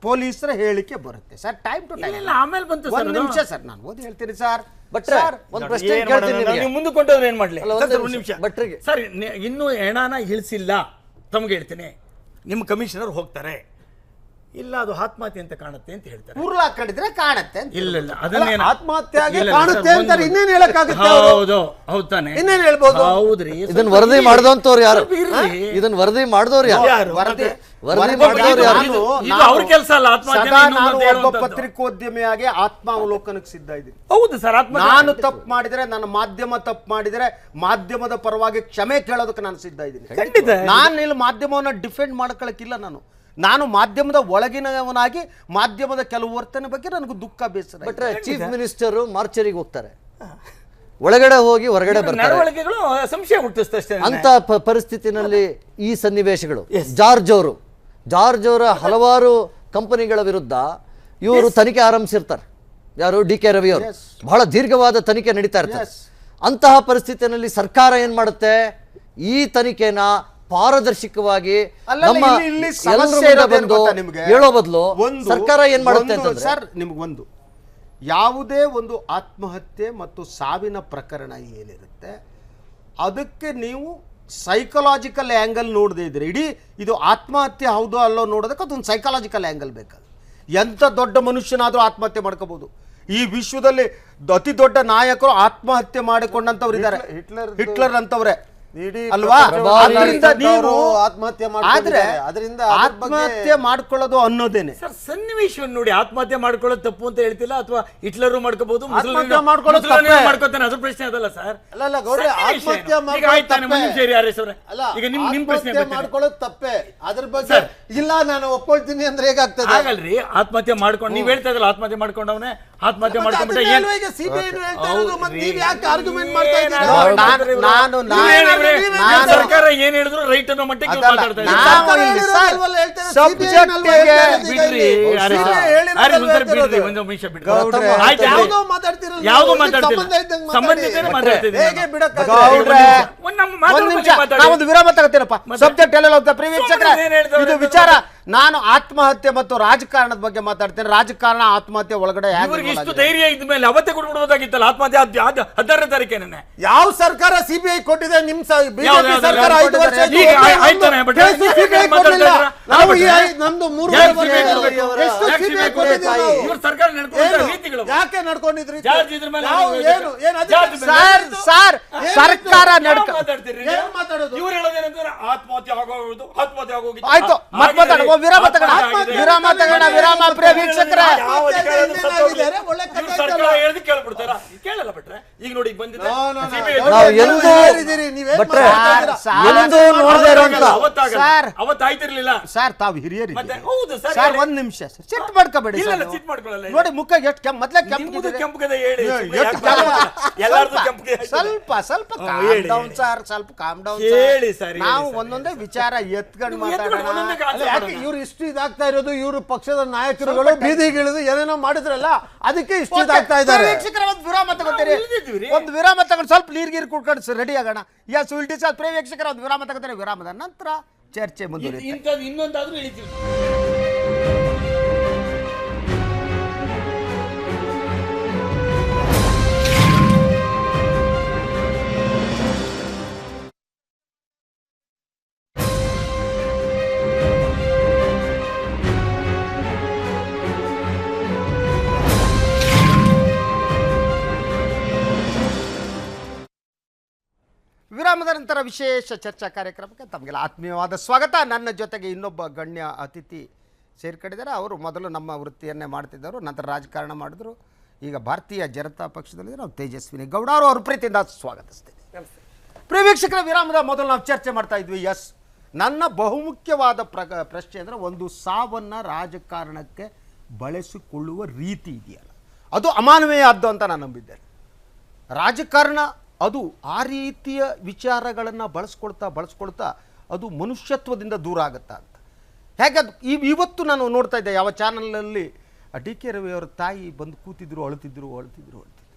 ಪೊಲೀಸರ ಹೇಳಿಕೆ ಬರುತ್ತೆ ಸರ್. ಟೈಮ್ ಟು ಟೈಮ್ ಆಮೇಲೆ ಬಂತು. ಒಂದು ನಿಮಿಷ ಸರ್, ನಾನು ಓದಿ ಹೇಳ್ತೀನಿ ಸರ್. ಭಟ್ರೆ, ಒಂದು ಪ್ರಶ್ನೆ ಕೇಳ್ತೀನಿ ನಿಮಗೆ. ನೀವು ಮುಂದೆ ಕೊಂಡವ್ರು ಏನ್ ಮಾಡ್ಲಿ? ಅಲ್ಲ, ಸರ್, ಒಂದು ಒಂದು ನಿಮಿಷ ಭಟ್ರಿಗೆ. ಸರ್, ಇನ್ನೂ ಹೆಣನ ಇಳಿಸಿಲ್ಲ ತಮ್ಗೆ ಹೇಳ್ತೀನಿ. ನಿಮ್ಮ ಕಮಿಷನರ್ ಹೋಗ್ತಾರೆ, ಇಲ್ಲ ಅದು ಆತ್ಮಹತ್ಯೆ ಅಂತ ಕಾಣುತ್ತೆ ಅಂತ ಹೇಳ್ತಾರೆ. ಉರುಳು ಹಾಕೊಂಡಿದ್ರೆ ಕಾಣತ್ತೆ ಅಂತ. ಇಲ್ಲ ಅದನ್ನೇನು ಆತ್ಮಹತ್ಯೆ ಆಗಿ ಕಾಣುತ್ತೆ ಅಂತಾರೆ, ಇನ್ನೇನ್ ಹೇಳಕ್ಕಾಗುತ್ತೆ? ಹೌದು ಹೌದು ತಾನೆ, ಇನ್ನೇನ್ ಹೇಳ್ಬೋದು? ಹೌದ್ರಿ. ಇದನ್ನ ವರದಿ ಮಾಡಿದವ್ರು ಯಾರು? ಇರ್ಲಿ. ಇದನ್ನ ವರದಿ ಮಾಡಿದವ್ರು ಯಾರು? ವರದಿ ಮಾಡಿದವ್ರು ಯಾರು? ಇದು ಅವ್ರ ಕೆಲಸ ಅಲ್ಲ ಆತ್ಮಹತ್ಯೆ ಸದಾ ಇನ್ನೊಂದು ನಾನು ಅಂತ ಒಬ್ಬ ಹೇಳುವಂಥದ್ದು. ಪತ್ರಿಕೋದ್ಯಮಿಯಾಗಿ ಆತ್ಮಾವಲೋಕನಕ್ಕೆ ಸಿದ್ಧ ಇದ್ದೀನಿ. ಹೌದು ಸರ್, ಆತ್ಮಹತ್ಯೆ ನಾನು ತಪ್ಪು ಮಾಡಿದ್ರೆ, ನನ್ನ ಮಾಧ್ಯಮ ತಪ್ಪು ಮಾಡಿದ್ರೆ ಮಾಧ್ಯಮದ ಪರವಾಗಿ ಕ್ಷಮೆ ಕೇಳೋದಕ್ಕೆ ನಾನು ಸಿದ್ಧ ಇದ್ದೀನಿ. ಖಂಡಿತ. ನಾನು ಇಲ್ಲಿ ಮಾಧ್ಯಮವನ್ನ ಡಿಫೆಂಡ್ ಮಾಡ್ಕೊಳಕ್ಕಿಲ್ಲ. ನಾನು ಮಾಧ್ಯಮದ ಒಳಗಿನವನಾಗಿ ಮಾಧ್ಯಮದ ಕೆಲವು ವರ್ತನೆ ಬಗ್ಗೆ ನನಗೂ ದುಃಖ, ಬೇಸರ. ಭಟ್ರೆ, ಚೀಫ್ ಮಿನಿಸ್ಟರ್ ಮಾರ್ಚರಿಗೆ ಹೋಗ್ತಾರೆ, ಒಳಗಡೆ ಹೋಗಿ ಹೊರಗಡೆ ಬರ್ತಾರೆ. ನಡವಳಿಕೆಗಳು ಸಂಶಯ ಹುಟ್ಟಿಸ್ತದೆ ಅಷ್ಟೇ. ಅಂತ ಪರಿಸ್ಥಿತಿನಲ್ಲಿ ಈ ಸನ್ನಿವೇಶಗಳು, ಜಾರ್ಜ್ ಅವರ ಹಲವಾರು ಕಂಪನಿಗಳ ವಿರುದ್ಧ ಇವರು ತನಿಖೆ ಆರಂಭಿಸಿರ್ತಾರೆ. ಯಾರು? ಡಿ ಕೆ ರವಿ ಅವರು. ಬಹಳ ದೀರ್ಘವಾದ ತನಿಖೆ ನಡೀತಾ ಇರ್ತಾರೆ. ಅಂತಹ ಪರಿಸ್ಥಿತಿಯಲ್ಲಿ ಸರ್ಕಾರ ಏನ್ ಮಾಡುತ್ತೆ? ಈ ತನಿಖೆನ ಪಾರದರ್ಶಕವಾಗಿ ನಮ್ಮ ಎಲ್ಲರ ಮುಂದೆ ಬಂದು ಹೇಳೋ ಬದಲು ಸರ್ಕಾರ ಏನ್ ಮಾಡುತ್ತೆ ಅಂತಂದ್ರೆ, ಸರ್, ನಿಮ್ಗೊಂದು ಯಾವುದೇ ಒಂದು ಆತ್ಮಹತ್ಯೆ ಮತ್ತು ಸಾವಿನ ಪ್ರಕರಣ ಏನಿರುತ್ತೆ ಅದಕ್ಕೆ ನೀವು ಸೈಕಲಾಜಿಕಲ್ ಆ್ಯಂಗಲ್ ನೋಡದೇ ಇದ್ರೆ, ಇಡೀ ಇದು ಆತ್ಮಹತ್ಯೆ ಹೌದೋ ಅಲ್ಲೋ ನೋಡೋದಕ್ಕೆ ಅದೊಂದು ಸೈಕಲಾಜಿಕಲ್ ಆ್ಯಂಗಲ್ ಬೇಕಾದ. ಎಂಥ ದೊಡ್ಡ ಮನುಷ್ಯನಾದರೂ ಆತ್ಮಹತ್ಯೆ ಮಾಡ್ಕೋಬಹುದು. ಈ ವಿಶ್ವದಲ್ಲಿ ಅತಿ ದೊಡ್ಡ ನಾಯಕರು ಆತ್ಮಹತ್ಯೆ ಮಾಡಿಕೊಂಡಂತವ್ರು ಇದ್ದಾರೆ. ಹಿಟ್ಲರ್ ಅಂತವ್ರೆ ಅಲ್ವಾ? ಅದರಿಂದ ನೀವು ಆತ್ಮಹತ್ಯೆ ಮಾಡ್ಕೊಳ್ಳೋದು ಅನ್ನೋದೇನೆ. ಸರ್, ಸನ್ನಿವೇಶವನ್ನು ನೋಡಿ, ಆತ್ಮಹತ್ಯೆ ಮಾಡ್ಕೊಳ್ಳೋದು ತಪ್ಪು ಅಂತ ಹೇಳ್ತಿಲ್ಲ, ಅಥವಾ ಹಿಟ್ಲರು ಮಾಡ್ಕೋಬಹುದು, ಮಾಡ್ಕೋತಾನೆ, ಅದ್ರ ಪ್ರಶ್ನೆ ಅದಲ್ಲ ಸರ್. ಈಗ ನಿಮ್ ಪ್ರಶ್ನೆ ಮಾಡ್ಕೊಳ್ಳೋದು ತಪ್ಪೇ, ಅದ್ರ ಬಗ್ಗೆ ಇಲ್ಲ ನಾನು ಒಪ್ಕೊಳ್ತೀನಿ ಅಂದ್ರೆ ಹೇಗಾಗ್ತದೆ? ಆಗಲ್ರಿ, ಆತ್ಮಹತ್ಯೆ ಮಾಡ್ಕೊಂಡು ನೀವ್ ಹೇಳ್ತಾ ಇದ್ರಲ್ಲ, ಆತ್ಮಹತ್ಯೆ ಮಾಡ್ಕೊಂಡವನೇ ಆತ್ಮಹತ್ಯೆ ಮಾಡ್ಕೊಂಡ್ಬಿಟ್ರೆ ಸರ್ಕಾರ ಏನ್ ಹೇಳಿದ್ರು ರೈಟ್ ಅನ್ನೋ ಮಟ್ಟಿಗೆ ಮಾತಾಡ್ತಾ ಒಂದು ವಿರಾಮ ತಗೋತೀನಪ್ಪ. ಸಬ್ಜೆಕ್ಟ್ ಎಲ್ಲ ಇದು ವಿಚಾರ. ನಾನು ಆತ್ಮಹತ್ಯೆ ಮತ್ತು ರಾಜಕಾರಣದ ಬಗ್ಗೆ ಮಾತಾಡ್ತೇನೆ. ರಾಜಕಾರಣ ಆತ್ಮಹತ್ಯೆ ಒಳಗಡೆ ಇಷ್ಟು ಧೈರ್ಯ ಇದ್ಮೇಲೆ ಅವತ್ತೇ ಕೊಟ್ಬಿಡ್ಬೋದಾಗಿತ್ತಲ್ಲ ಆತ್ಮಹತ್ಯೆ 16ನೇ ತಾರೀಕೇನೆ. ಯಾವ ಸರ್ಕಾರ ಸಿಬಿಐ ಕೊಟ್ಟಿದೆ? ನಿಮ್ ಬಿಜೆಪಿ ಸರ್ಕಾರ 5 ವರ್ಷ ನಮ್ದು 3 ಯಾಕೆ ನಡ್ಕೊಂಡಿದ್ರಿ? ಸರ್ಕಾರ ಇವ್ರು ಹೇಳೋದೇನಂದ್ರೆ ಆತ್ಮಹತ್ಯೆ ಆಗೋದು, ಆತ್ಮಹತ್ಯೆ ಆಗೋಗಿ ಆಯ್ತು. ವಿರಾಮ ತಗೋಣ. ವಿರಾಮ ಪ್ರಿಯ ವೀಕ್ಷಕರೇ, ಸರ್ಕಾರ ಹೇಳಿದ್ ಕೇಳ್ಬಿಡ್ತಾರ? ಕೇಳಲ್ಲ ಬಿಟ್ರೆ ಈಗ ನೋಡಿ ಬಂದಿದೆ. ಅವತ್ತಾಯ್ತಿರ್ಲಿಲ್ಲ ಸರ್. ತಾವು ಹಿರಿಯರಿ ಹೌದು ಸರ್. ಒಂದ್ ನಿಮಿಷ ಸಿಟ್ ಮಾಡ್ಕೋಬೇಡಿ. ಚಿಟ್ ಮಾಡ್ಕೊಳ್ಳಲ್ಲ ನೋಡಿ ಮುಖ ಎಷ್ಟು ಮೊದ್ಲೇ ಕೆಂಪುಗದೆ ಹೇಳಿ ಎಲ್ಲಾರ್ದು ಕೆಂಪುಗೆ ಸ್ವಲ್ಪ ಕಾಮ್ ಡೌನ್ ಸರ್, ಸ್ವಲ್ಪ ಕಾಮ್ ಡೌನ್ ಹೇಳಿ ಸರ್. ನಾವು ಒಂದೊಂದೇ ವಿಚಾರ ಎತ್ಕೊಂಡು ಮಾತಾಡೋಣ. ಇವ್ರು ಇಷ್ಟು ಇದಾಗ್ತಾ ಇರೋದು, ಇವರು ಪಕ್ಷದ ನಾಯಕರುಗಳು ಬೀದಿಗಿಳಿದು ಏನೇನೋ ಮಾಡಿದ್ರಲ್ಲ, ಅದಕ್ಕೆ ಇಷ್ಟು ಇದಾಗ್ತಾ ಇದ್ದಾರೆ. ಒಂದು ವಿರಾಮ ತಗೋತೀರಿ? ಒಂದು ವಿರಾಮ ತಗೊಂಡು ಸ್ವಲ್ಪ ನೀರ್ಗೀರು ಕುಡ್ಕೊಂಡು ರೆಡಿ ಆಗೋಣ. S will decide. ಪ್ರಿಯ ವೀಕ್ಷಕರ, ಒಂದು ವಿರಾಮ ತಗೋತೀರಿ. ವಿರಾಮದ ನಂತರ ಚರ್ಚೆ ಮುಂದುವರಿಯುತ್ತೆ. ಇನ್ನೊಂದಾದ್ರೂ ಇಳಿತೀವಿ. ವಿರಾಮದ ನಂತರ ವಿಶೇಷ ಚರ್ಚಾ ಕಾರ್ಯಕ್ರಮಕ್ಕೆ ತಮಗೆಲ್ಲ ಆತ್ಮೀಯವಾದ ಸ್ವಾಗತ. ನನ್ನ ಜೊತೆಗೆ ಇನ್ನೊಬ್ಬ ಗಣ್ಯ ಅತಿಥಿ ಸೇರ್ಕೊಂಡಿದ್ದಾರೆ. ಅವರು ಮೊದಲು ನಮ್ಮ ವೃತ್ತಿಯನ್ನೇ ಮಾಡ್ತಿದ್ದರು, ನಂತರ ರಾಜಕಾರಣ ಮಾಡಿದ್ರು, ಈಗ ಭಾರತೀಯ ಜನತಾ ಪಕ್ಷದಲ್ಲಿ ನಾವು ತೇಜಸ್ವಿನಿ ಗೌಡ ಅವರು ಪ್ರೀತಿಯಿಂದ ಸ್ವಾಗತಿಸ್ತೀನಿ. ಪ್ರಿಯ ವೀಕ್ಷಕರ, ವಿರಾಮದ ಮೊದಲು ನಾವು ಚರ್ಚೆ ಮಾಡ್ತಾ ಇದ್ವಿ. ಎಸ್, ನನ್ನ ಬಹುಮುಖ್ಯವಾದ ಪ್ರಶ್ನೆ ಅಂದರೆ, ಒಂದು ಸಾವನ್ನು ರಾಜಕಾರಣಕ್ಕೆ ಬಳಸಿಕೊಳ್ಳುವ ರೀತಿ ಇದೆಯಲ್ಲ, ಅದು ಅಮಾನವೀಯವಾದ್ದು ಅಂತ ನಾನು ನಂಬಿದ್ದೇನೆ. ರಾಜಕಾರಣ ಅದು ಆ ರೀತಿಯ ವಿಚಾರಗಳನ್ನು ಬಳಸ್ಕೊಳ್ತಾ ಅದು ಮನುಷ್ಯತ್ವದಿಂದ ದೂರ ಆಗುತ್ತಾ ಅಂತ. ಹೇಗೆ ಅದು ಇವತ್ತು ನಾನು ನೋಡ್ತಾ ಇದ್ದೆ, ಯಾವ ಚಾನಲ್ನಲ್ಲಿ ಡಿ ಕೆ ರವಿ ಅವರ ತಾಯಿ ಬಂದು ಕೂತಿದ್ರು, ಅಳ್ತಿದ್ರು.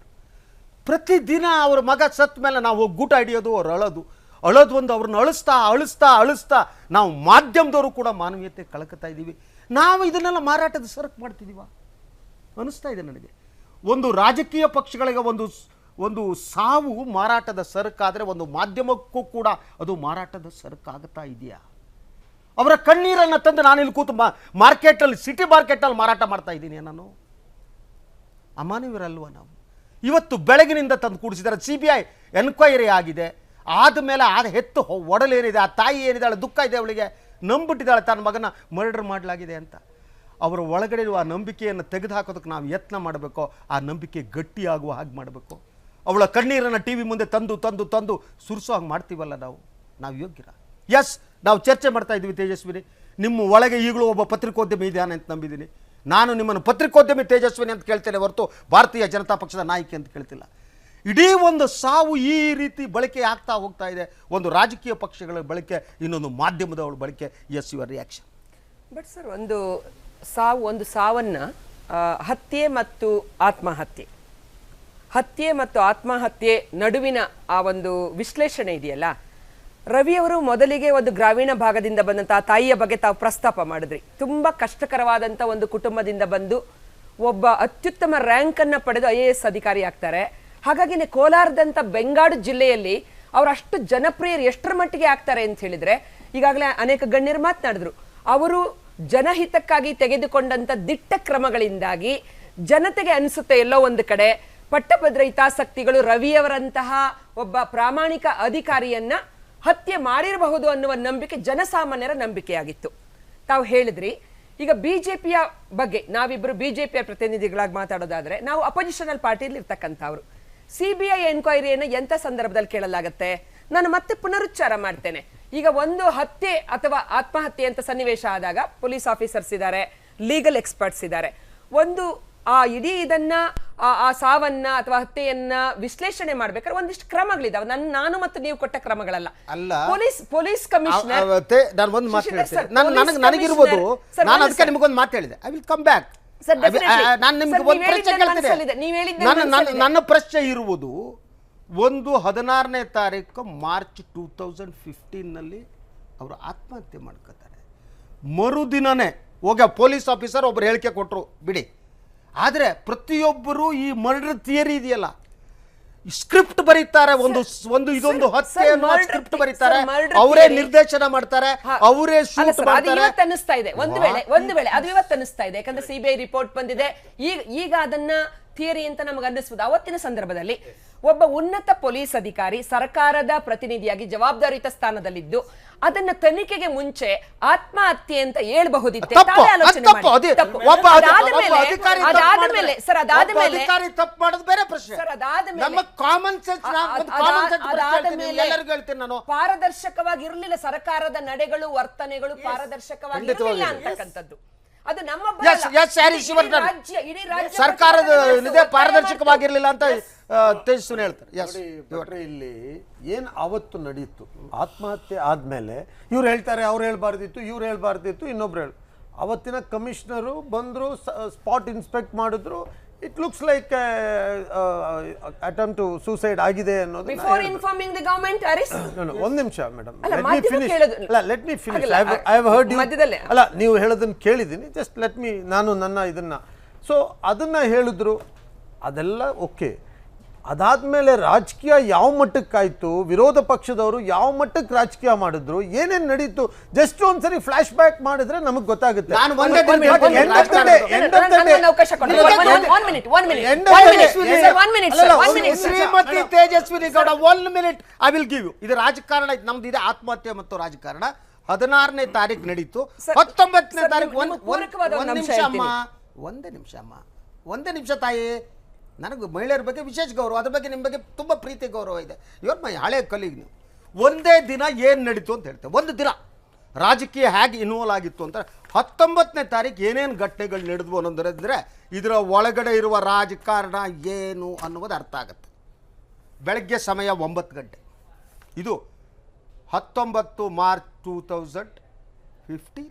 ಪ್ರತಿದಿನ ಅವ್ರ ಮಗ ಸತ್ತ ಮೇಲೆ ನಾವು ಹೋಗಿ ಗೂಟ ಹಿಡಿಯೋದು, ಅವ್ರು ಅಳೋದು ಒಂದು ಅವ್ರನ್ನ ಅಳಿಸ್ತಾ ನಾವು ಮಾಧ್ಯಮದವರು ಕೂಡ ಮಾನವೀಯತೆ ಕಳ್ಕೊತಾ ಇದ್ದೀವಿ. ನಾವು ಇದನ್ನೆಲ್ಲ ಮಾರಾಟದ ಸರಕು ಮಾಡ್ತಿದ್ದೀವ ಅನಿಸ್ತಾ ಇದೆ ನನಗೆ. ಒಂದು ರಾಜಕೀಯ ಪಕ್ಷಗಳಿಗೆ ಒಂದು ಸಾವು ಮಾರಾಟದ ಸರಕಾದರೆ ಒಂದು ಮಾಧ್ಯಮಕ್ಕೂ ಕೂಡ ಅದು ಮಾರಾಟದ ಸರಕಾಗುತ್ತಾ ಇದೆಯಾ? ಅವರ ಕಣ್ಣೀರನ್ನು ತಂದು ನಾನಿಲ್ಲಿ ಕೂತು ಮಾರ್ಕೆಟಲ್ಲಿ, ಸಿಟಿ ಮಾರ್ಕೆಟಲ್ಲಿ ಮಾರಾಟ ಮಾಡ್ತಾ ಇದ್ದೀನಿ ನಾನು. ಅಮಾನವೀರಲ್ವ ನಾವು? ಇವತ್ತು ಬೆಳಗಿನಿಂದ ತಂದು ಕೂಡಿಸಿದ್ದಾರೆ. CBI ಎನ್ಕ್ವೈರಿ ಆಗಿದೆ, ಆದಮೇಲೆ ಹೆತ್ತು ಒಡಲೇನಿದೆ, ಆ ತಾಯಿ ಏನಿದ್ದಾಳೆ, ದುಃಖ ಇದೆ ಅವಳಿಗೆ, ನಂಬಿಟ್ಟಿದ್ದಾಳೆ ತನ್ನ ಮಗನ ಮರ್ಡರ್ ಮಾಡಲಾಗಿದೆ ಅಂತ. ಅವರ ಒಳಗಡೆ ಇರುವ ಆ ನಂಬಿಕೆಯನ್ನು ತೆಗೆದುಹಾಕೋದಕ್ಕೆ ನಾವು ಯತ್ನ ಮಾಡಬೇಕು, ಆ ನಂಬಿಕೆ ಗಟ್ಟಿಯಾಗುವ ಹಾಗೆ ಮಾಡಬೇಕು. ಅವಳ ಕಣ್ಣೀರನ್ನು TV ಮುಂದೆ ತಂದು ತಂದು ತಂದು ಸುರಿಸೋ ಹಾಗೆ ಮಾಡ್ತೀವಲ್ಲ ನಾವು ಯೋಗ್ಯರ? ಎಸ್, ನಾವು ಚರ್ಚೆ ಮಾಡ್ತಾ ಇದ್ವಿ ತೇಜಸ್ವಿನಿ. ನಿಮ್ಮ ಒಳಗೆ ಈಗಲೂ ಒಬ್ಬ ಪತ್ರಿಕೋದ್ಯಮಿ ಇದ್ದಾನೆ ಅಂತ ನಂಬಿದ್ದೀನಿ. ನಾನು ನಿಮ್ಮನ್ನು ಪತ್ರಿಕೋದ್ಯಮಿ ತೇಜಸ್ವಿನಿ ಅಂತ ಕೇಳ್ತೇನೆ ಹೊರತು ಭಾರತೀಯ ಜನತಾ ಪಕ್ಷದ ನಾಯಕಿ ಅಂತ ಕೇಳ್ತಿಲ್ಲ. ಇಡೀ ಒಂದು ಸಾವು ಈ ರೀತಿ ಬಳಕೆ ಆಗ್ತಾ ಹೋಗ್ತಾ ಇದೆ. ಒಂದು ರಾಜಕೀಯ ಪಕ್ಷಗಳ ಬಳಕೆ, ಇನ್ನೊಂದು ಮಾಧ್ಯಮದವಳ ಬಳಕೆ. Yes, your reaction? But sir, ಒಂದು ಸಾವನ್ನ ಹತ್ಯೆ ಮತ್ತು ಆತ್ಮಹತ್ಯೆ ನಡುವಿನ ಆ ಒಂದು ವಿಶ್ಲೇಷಣೆ ಇದೆಯಲ್ಲ, ರವಿಯವರು ಮೊದಲಿಗೆ ಒಂದು ಗ್ರಾಮೀಣ ಭಾಗದಿಂದ ಬಂದಂತಹ ತಾಯಿಯ ಬಗ್ಗೆ ತಾವು ಪ್ರಸ್ತಾಪ ಮಾಡಿದ್ರಿ. ತುಂಬಾ ಕಷ್ಟಕರವಾದಂಥ ಒಂದು ಕುಟುಂಬದಿಂದ ಬಂದು ಒಬ್ಬ ಅತ್ಯುತ್ತಮ ರ್ಯಾಂಕ್ ಅನ್ನ ಪಡೆದು IAS ಅಧಿಕಾರಿ ಆಗ್ತಾರೆ. ಹಾಗಾಗಿ ಕೋಲಾರದಂತ ಬೆಂಗಾಡು ಜಿಲ್ಲೆಯಲ್ಲಿ ಅವರು ಅಷ್ಟು ಜನಪ್ರಿಯರು ಎಷ್ಟರ ಮಟ್ಟಿಗೆ ಆಗ್ತಾರೆ ಅಂತ ಹೇಳಿದ್ರೆ, ಈಗಾಗಲೇ ಅನೇಕ ಗಣ್ಯರು ಮಾತನಾಡಿದ್ರು, ಅವರು ಜನಹಿತಕ್ಕಾಗಿ ತೆಗೆದುಕೊಂಡಂತ ದಿಟ್ಟ ಕ್ರಮಗಳಿಂದಾಗಿ ಜನತೆಗೆ ಅನಿಸುತ್ತೆ ಎಲ್ಲೋ ಒಂದು ಕಡೆ ಪಟ್ಟಭದ್ರ ಹಿತಾಸಕ್ತಿಗಳು ರವಿಯವರಂತಹ ಒಬ್ಬ ಪ್ರಾಮಾಣಿಕ ಅಧಿಕಾರಿಯನ್ನ ಹತ್ಯೆ ಮಾಡಿರಬಹುದು ಅನ್ನುವ ನಂಬಿಕೆ ಜನಸಾಮಾನ್ಯರ ನಂಬಿಕೆಯಾಗಿತ್ತು. ತಾವು ಹೇಳಿದ್ರಿ, ಈಗ ಬಿಜೆಪಿಯ ಬಗ್ಗೆ ನಾವಿಬ್ಬರು ಬಿಜೆಪಿಯ ಪ್ರತಿನಿಧಿಗಳಾಗಿ ಮಾತಾಡೋದಾದ್ರೆ, ನಾವು ಅಪೋಸಿಷನಲ್ ಪಾರ್ಟಿಯಲ್ಲಿ ಇರ್ತಕ್ಕಂಥವ್ರು. CBI ಎನ್ಕ್ವೈರಿಯನ್ನು ಎಂಥ ಸಂದರ್ಭದಲ್ಲಿ ಕೇಳಲಾಗತ್ತೆ? ನಾನು ಮತ್ತೆ ಪುನರುಚ್ಚಾರ ಮಾಡ್ತೇನೆ. ಈಗ ಒಂದು ಹತ್ಯೆ ಅಥವಾ ಆತ್ಮಹತ್ಯೆ ಅಂತ ಸನ್ನಿವೇಶ ಆದಾಗ ಪೊಲೀಸ್ ಆಫೀಸರ್ಸ್ ಇದ್ದಾರೆ, ಲೀಗಲ್ ಎಕ್ಸ್ಪರ್ಟ್ಸ್ ಇದ್ದಾರೆ. ಒಂದು ಆ ಇಡೀ ಇದನ್ನ ಆ ಸಾವನ್ನ ಅಥವಾ ಹತ್ಯೆಯನ್ನ ವಿಶ್ಲೇಷಣೆ ಮಾಡ್ಬೇಕಾದ್ರೆ ಒಂದಿಷ್ಟು ಕ್ರಮಗಳಿದಾವೆ. ನಾನು ಮತ್ತು ನೀವು ಕೊಟ್ಟ ಕ್ರಮಗಳಲ್ಲ. ಪೊಲೀಸ್ ಕಮಿಷನರ್ ನಾನು ಒಂದು ಮಾತು ಹೇಳ್ತೇನೆ. ನನಗಿರ್ಬೋದು, ನಾನು ಅದಕ್ಕೆ ನಿಮಗೊಂದು ಮಾತು ಹೇಳಿದೆ. I will come back. ನಾನು ನಿಮ್ಗೆ ಒಂದು ಪ್ರಶ್ನೆ ಕೇಳ್ತೇನೆ. ನನ್ನ ಪ್ರಶ್ನೆ ಇರುವುದು, 16ನೇ ತಾರೀಕು ಮಾರ್ಚ್ 2015 ಅವರು ಆತ್ಮಹತ್ಯೆ ಮಾಡ್ಕೋತಾರೆ. ಮರುದಿನನೇ ಪೊಲೀಸ್ ಆಫೀಸರ್ ಒಬ್ಬರು ಹೇಳಿಕೆ ಕೊಟ್ಟರು ಬಿಡಿ. ಆದರೆ ಪ್ರತಿಯೊಬ್ಬರು ಈ ಮರ್ಡರ್ ಥಿಯರಿ ಇದೆಯಲ್ಲ, ಸ್ಕ್ರಿಪ್ಟ್ ಬರೀತಾರೆ, ಇದೊಂದು ಹತ್ಯೆ ಸ್ಕ್ರಿಪ್ಟ್ ಬರೀತಾರೆ, ಅವರೇ ನಿರ್ದೇಶನ ಮಾಡ್ತಾರೆ, ಅವರೇ ಶೂಟ್ ಮಾಡ್ತಾರೆ. ಅನ್ನಿಸ್ತಾ ಇದೆ ಒಂದು ವೇಳೆ ಅದು ಇವತ್ತು ಅನ್ನಿಸ್ತಾ ಇದೆ, ಯಾಕಂದ್ರೆ CBI ರಿಪೋರ್ಟ್ ಬಂದಿದೆ. ಈಗ ಅದನ್ನ ಥಿಯರಿ ಅಂತ ನಮಗೆ ಅನ್ನಿಸ್ಬೋದು. ಅವತ್ತಿನ ಸಂದರ್ಭದಲ್ಲಿ ಒಬ್ಬ ಉನ್ನತ ಪೊಲೀಸ್ ಅಧಿಕಾರಿ ಸರ್ಕಾರದ ಪ್ರತಿನಿಧಿಯಾಗಿ ಜವಾಬ್ದಾರಿಯುತ ಸ್ಥಾನದಲ್ಲಿದ್ದು ಅದನ್ನ ತನಿಖೆಗೆ ಮುಂಚೆ ಆತ್ಮಹತ್ಯೆ ಅಂತ ಹೇಳ್ಬಹುದಿತ್ತೆ. ಪಾರದರ್ಶಕವಾಗಿರ್ಲಿಲ್ಲ ಸರ್ಕಾರದ ನಡೆಗಳು, ವರ್ತನೆಗಳು ಪಾರದರ್ಶಕವಾಗಿರಲಿಲ್ಲ ಅಂತಕ್ಕಂಥದ್ದು. ಅದು ನಮ್ಮ ಸರ್ಕಾರದ ಪಾರದರ್ಶಕವಾಗಿರ್ಲಿಲ್ಲ ಅಂತ ತೇಜಸ್ವಿನಿ ಹೇಳ್ತಾರೆ. ಇಲ್ಲಿ ಏನ್ ಅವತ್ತು ನಡೀತು, ಆತ್ಮಹತ್ಯೆ ಆದ್ಮೇಲೆ ಇವ್ರು ಹೇಳ್ತಾರೆ ಅವ್ರು ಹೇಳ್ಬಾರ್ದಿತ್ತು, ಇವ್ರು ಹೇಳ್ಬಾರ್ದಿತ್ತು, ಇನ್ನೊಬ್ರು ಅವತ್ತಿನ ಕಮಿಷನರು ಬಂದ್ರು, ಸ್ಪಾಟ್ ಇನ್ಸ್ಪೆಕ್ಟ್ ಮಾಡಿದ್ರು. It looks like attempt to suicide ಆಗಿದೆ ಅನ್ನೋದು. Before informing the government arrest. ಒಂದು ನಿಮಿಷ madam, let me finish. I have heard you. ಅಲ್ಲ, ನೀವು ಹೇಳೋದನ್ನ ಕೇಳಿದ್ದೀನಿ, ಜಸ್ಟ್ ಲೆಟ್ ಮಿ. ನಾನು ನನ್ನ ಇದನ್ನ ಅದನ್ನ ಹೇಳಿದ್ರು, ಅದೆಲ್ಲ ಓಕೆ. ಅದಾದ್ಮೇಲೆ ರಾಜಕೀಯ ಯಾವ ಮಟ್ಟಕ್ಕಾಯ್ತು, ವಿರೋಧ ಪಕ್ಷದವರು ಯಾವ ಮಟ್ಟಕ್ಕೆ ರಾಜಕೀಯ ಮಾಡಿದ್ರು, ಏನೇನ್ ನಡೀತು, ಜಸ್ಟ್ ಒಂದ್ಸರಿ ಫ್ಲಾಶ್ ಬ್ಯಾಕ್ ಮಾಡಿದ್ರೆ ನಮಗ್ ಗೊತ್ತಾಗುತ್ತೆ. Shrimati Tejaswini Gowda, 1 minute I will give you. ಇದು ರಾಜಕಾರಣ, ನಮ್ದು ಇದೆ ಆತ್ಮಹತ್ಯೆ ಮತ್ತು ರಾಜಕಾರಣ. 16ನೇ ತಾರೀಕು ನಡೀತು, 19ನೇ ತಾರೀಕು. ಒಂದೇ ನಿಮಿಷ ತಾಯಿ. ನನಗೆ ಮಹಿಳೆಯರ ಬಗ್ಗೆ ವಿಶೇಷ ಗೌರವ, ಅದ್ರ ಬಗ್ಗೆ ನಿಮ್ಮ ಬಗ್ಗೆ ತುಂಬ ಪ್ರೀತಿ ಗೌರವ ಇದೆ. ಇವ್ರು ಮೈ ಹಳೆ ಕಲೀಗ್. ನೀವು ಒಂದೇ ದಿನ ಏನು ನಡೀತು ಅಂತ ಹೇಳ್ತೇವೆ. ಒಂದು ದಿನ ರಾಜಕೀಯ ಹೇಗೆ ಇನ್ವಾಲ್ವ್ ಆಗಿತ್ತು ಅಂತ 19ನೇ ತಾರೀಕು ಏನೇನು ಘಟನೆಗಳು ನಡೆದ್ವು ಅನ್ನೋದ್ರೆ ಇದರ ಒಳಗಡೆ ಇರುವ ರಾಜಕಾರಣ ಏನು ಅನ್ನೋದು ಅರ್ಥ ಆಗುತ್ತೆ. ಬೆಳಗ್ಗೆ ಸಮಯ 9 ಗಂಟೆ. ಇದು 19 ಮಾರ್ಚ್ 2015.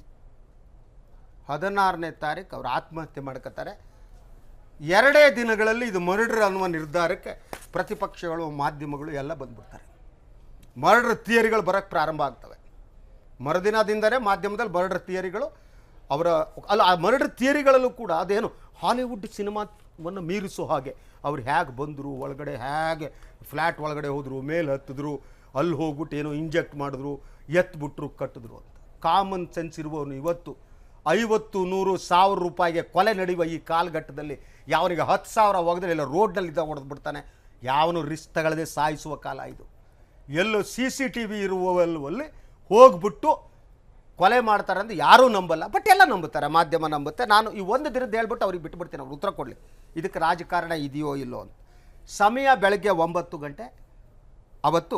16ನೇ ತಾರೀಕು ಅವರು ಆತ್ಮಹತ್ಯೆ ಮಾಡ್ಕೋತಾರೆ. 2 ದಿನಗಳಲ್ಲಿ ಇದು ಮರ್ಡರ್ ಅನ್ನುವ ನಿರ್ಧಾರಕ್ಕೆ ಪ್ರತಿಪಕ್ಷಗಳು, ಮಾಧ್ಯಮಗಳು ಎಲ್ಲ ಬಂದ್ಬಿಡ್ತಾರೆ. ಮರ್ಡರ್ ಥಿಯರಿಗಳು ಬರೋಕ್ಕೆ ಪ್ರಾರಂಭ ಆಗ್ತವೆ. ಮರುದಿನದಿಂದಲೇ ಮಾಧ್ಯಮದಲ್ಲಿ ಮರ್ಡರ್ ಥಿಯರಿಗಳು ಆ ಮರ್ಡರ್ ಥಿಯರಿಗಳಲ್ಲೂ ಕೂಡ ಅದೇನು ಹಾಲಿವುಡ್ ಸಿನಿಮಾ ವನ್ನು ಮೀರಿಸೋ ಹಾಗೆ ಅವ್ರು ಹೇಗೆ ಬಂದರು, ಒಳಗಡೆ ಹೇಗೆ ಫ್ಲ್ಯಾಟ್ ಒಳಗಡೆ ಹೋದರು, ಮೇಲೆ ಹತ್ತಿದ್ರು, ಅಲ್ಲಿ ಹೋಗ್ಬಿಟ್ಟು ಏನೋ ಇಂಜೆಕ್ಟ್ ಮಾಡಿದ್ರು, ಎತ್ಬಿಟ್ರು, ಕಟ್ಟಿದ್ರು ಅಂತ. ಕಾಮನ್ ಸೆನ್ಸ್ ಇರುವವನು ಇವತ್ತು 50, 100, 1000 ರೂಪಾಯಿಗೆ ಕೊಲೆ ನಡೆಯುವ ಈ ಕಾಲಘಟ್ಟದಲ್ಲಿ ಯಾವನಿಗೆ 10,000 ಹೋಗಿದ್ರೆ ಇಲ್ಲ ರೋಡ್ನಲ್ಲಿದ್ದ ಹೊಡೆದ್ಬಿಡ್ತಾನೆ. ಯಾವನು ರಿಸ್ಕ್ ತಗೊಳ್ಳದೆ ಸಾಯಿಸುವ ಕಾಲ ಇದು. ಎಲ್ಲೋ CCTV ಇರುವಲ್ಲಿ ಹೋಗ್ಬಿಟ್ಟು ಕೊಲೆ ಮಾಡ್ತಾರೆ ಅಂದರೆ ಯಾರೂ ನಂಬಲ್ಲ, ಬಟ್ ಎಲ್ಲ ನಂಬುತ್ತಾರೆ, ಮಾಧ್ಯಮ ನಂಬುತ್ತೆ. ನಾನು ಈ ಒಂದು ದಿನದ ಹೇಳ್ಬಿಟ್ಟು ಅವ್ರಿಗೆ ಬಿಟ್ಟುಬಿಡ್ತೀನಿ, ಅವ್ರು ಉತ್ತರ ಕೊಡಲಿ ಇದಕ್ಕೆ ರಾಜಕಾರಣ ಇದೆಯೋ ಇಲ್ಲೋ ಅಂತ. ಸಮಯ ಬೆಳಗ್ಗೆ 9 ಗಂಟೆ. ಅವತ್ತು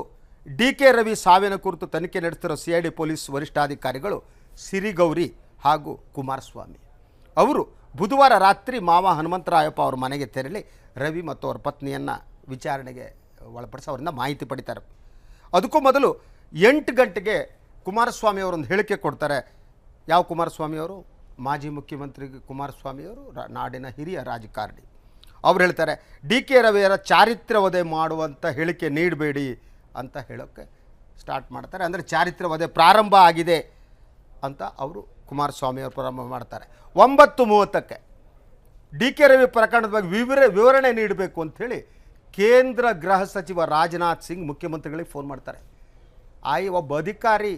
DK ರವಿ ಸಾವಿನ ಕುರಿತು ತನಿಖೆ ನಡೆಸ್ತಿರೋ CID ಪೊಲೀಸ್ ವರಿಷ್ಠಾಧಿಕಾರಿಗಳು ಸಿರಿಗೌರಿ ಹಾಗೂ ಕುಮಾರಸ್ವಾಮಿ ಅವರು ಬುಧವಾರ ರಾತ್ರಿ ಮಾವ ಹನುಮಂತರಾಯಪ್ಪ ಅವ್ರ ಮನೆಗೆ ತೆರಳಿ ರವಿ ಮತ್ತು ಅವರ ಪತ್ನಿಯನ್ನು ವಿಚಾರಣೆಗೆ ಒಳಪಡಿಸಿ ಅವರಿಂದ ಮಾಹಿತಿ ಪಡಿತಾರೆ. ಅದಕ್ಕೂ ಮೊದಲು 8 ಗಂಟೆಗೆ ಕುಮಾರಸ್ವಾಮಿ ಅವರೊಂದು ಹೇಳಿಕೆ ಕೊಡ್ತಾರೆ. ಯಾವ ಕುಮಾರಸ್ವಾಮಿ ಅವರು? ಮಾಜಿ ಮುಖ್ಯಮಂತ್ರಿ ಕುಮಾರಸ್ವಾಮಿಯವರು, ನಾಡಿನ ಹಿರಿಯ ರಾಜಕಾರಣಿ. ಅವ್ರು ಹೇಳ್ತಾರೆ DK ರವಿಯರ ಚಾರಿತ್ರ್ಯ ವಧೆ ಮಾಡುವಂಥ ಹೇಳಿಕೆ ನೀಡಬೇಡಿ ಅಂತ ಹೇಳೋಕ್ಕೆ ಸ್ಟಾರ್ಟ್ ಮಾಡ್ತಾರೆ. ಅಂದರೆ ಚಾರಿತ್ರ್ಯ ವಧೆ ಪ್ರಾರಂಭ ಆಗಿದೆ ಅಂತ ಅವರು ಕುಮಾರಸ್ವಾಮಿ ಅವರು ಪ್ರಾರಂಭ ಮಾಡ್ತಾರೆ. 9:30ಕ್ಕೆ DK ರವಿ ಪ್ರಕರಣದ ಬಗ್ಗೆ ವಿವರಣೆ ನೀಡಬೇಕು ಅಂಥೇಳಿ ಕೇಂದ್ರ ಗೃಹ ಸಚಿವ ರಾಜನಾಥ್ ಸಿಂಗ್ ಮುಖ್ಯಮಂತ್ರಿಗಳಿಗೆ ಫೋನ್ ಮಾಡ್ತಾರೆ. ಒಬ್ಬ ಅಧಿಕಾರಿ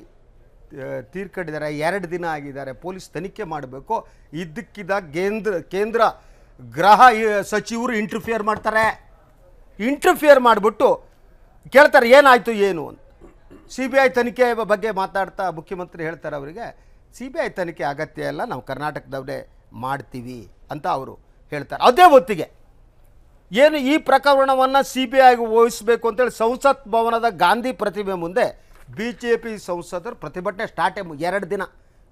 ತೀರ್ಕೊಂಡಿದ್ದಾರೆ, 2 ದಿನ ಆಗಿದ್ದಾರೆ, ಪೊಲೀಸ್ ತನಿಖೆ ಮಾಡಬೇಕು. ಇದ್ದಕ್ಕಿದ್ದಾಗ ಕೇಂದ್ರ ಗೃಹ ಸಚಿವರು ಇಂಟರ್ಫಿಯರ್ ಮಾಡ್ತಾರೆ. ಇಂಟರ್ಫಿಯರ್ ಮಾಡಿಬಿಟ್ಟು ಕೇಳ್ತಾರೆ ಏನಾಯಿತು ಏನು ಅಂತ. CBI ತನಿಖೆ ಬಗ್ಗೆ ಮಾತಾಡ್ತಾ ಮುಖ್ಯಮಂತ್ರಿ ಹೇಳ್ತಾರೆ ಅವರಿಗೆ, CBI ತನಿಖೆ ಅಗತ್ಯ ಇಲ್ಲ, ನಾವು ಕರ್ನಾಟಕದವರೇ ಮಾಡ್ತೀವಿ ಅಂತ ಅವರು ಹೇಳ್ತಾರೆ. ಅದೇ ಹೊತ್ತಿಗೆ ಏನು ಈ ಪ್ರಕರಣವನ್ನು CBIಗೆ ವಹಿಸಬೇಕು ಅಂತೇಳಿ ಸಂಸತ್ ಭವನದ ಗಾಂಧಿ ಪ್ರತಿಮೆ ಮುಂದೆ BJP ಸಂಸದರು ಪ್ರತಿಭಟನೆ ಸ್ಟಾರ್ಟ್ 2 ದಿನ.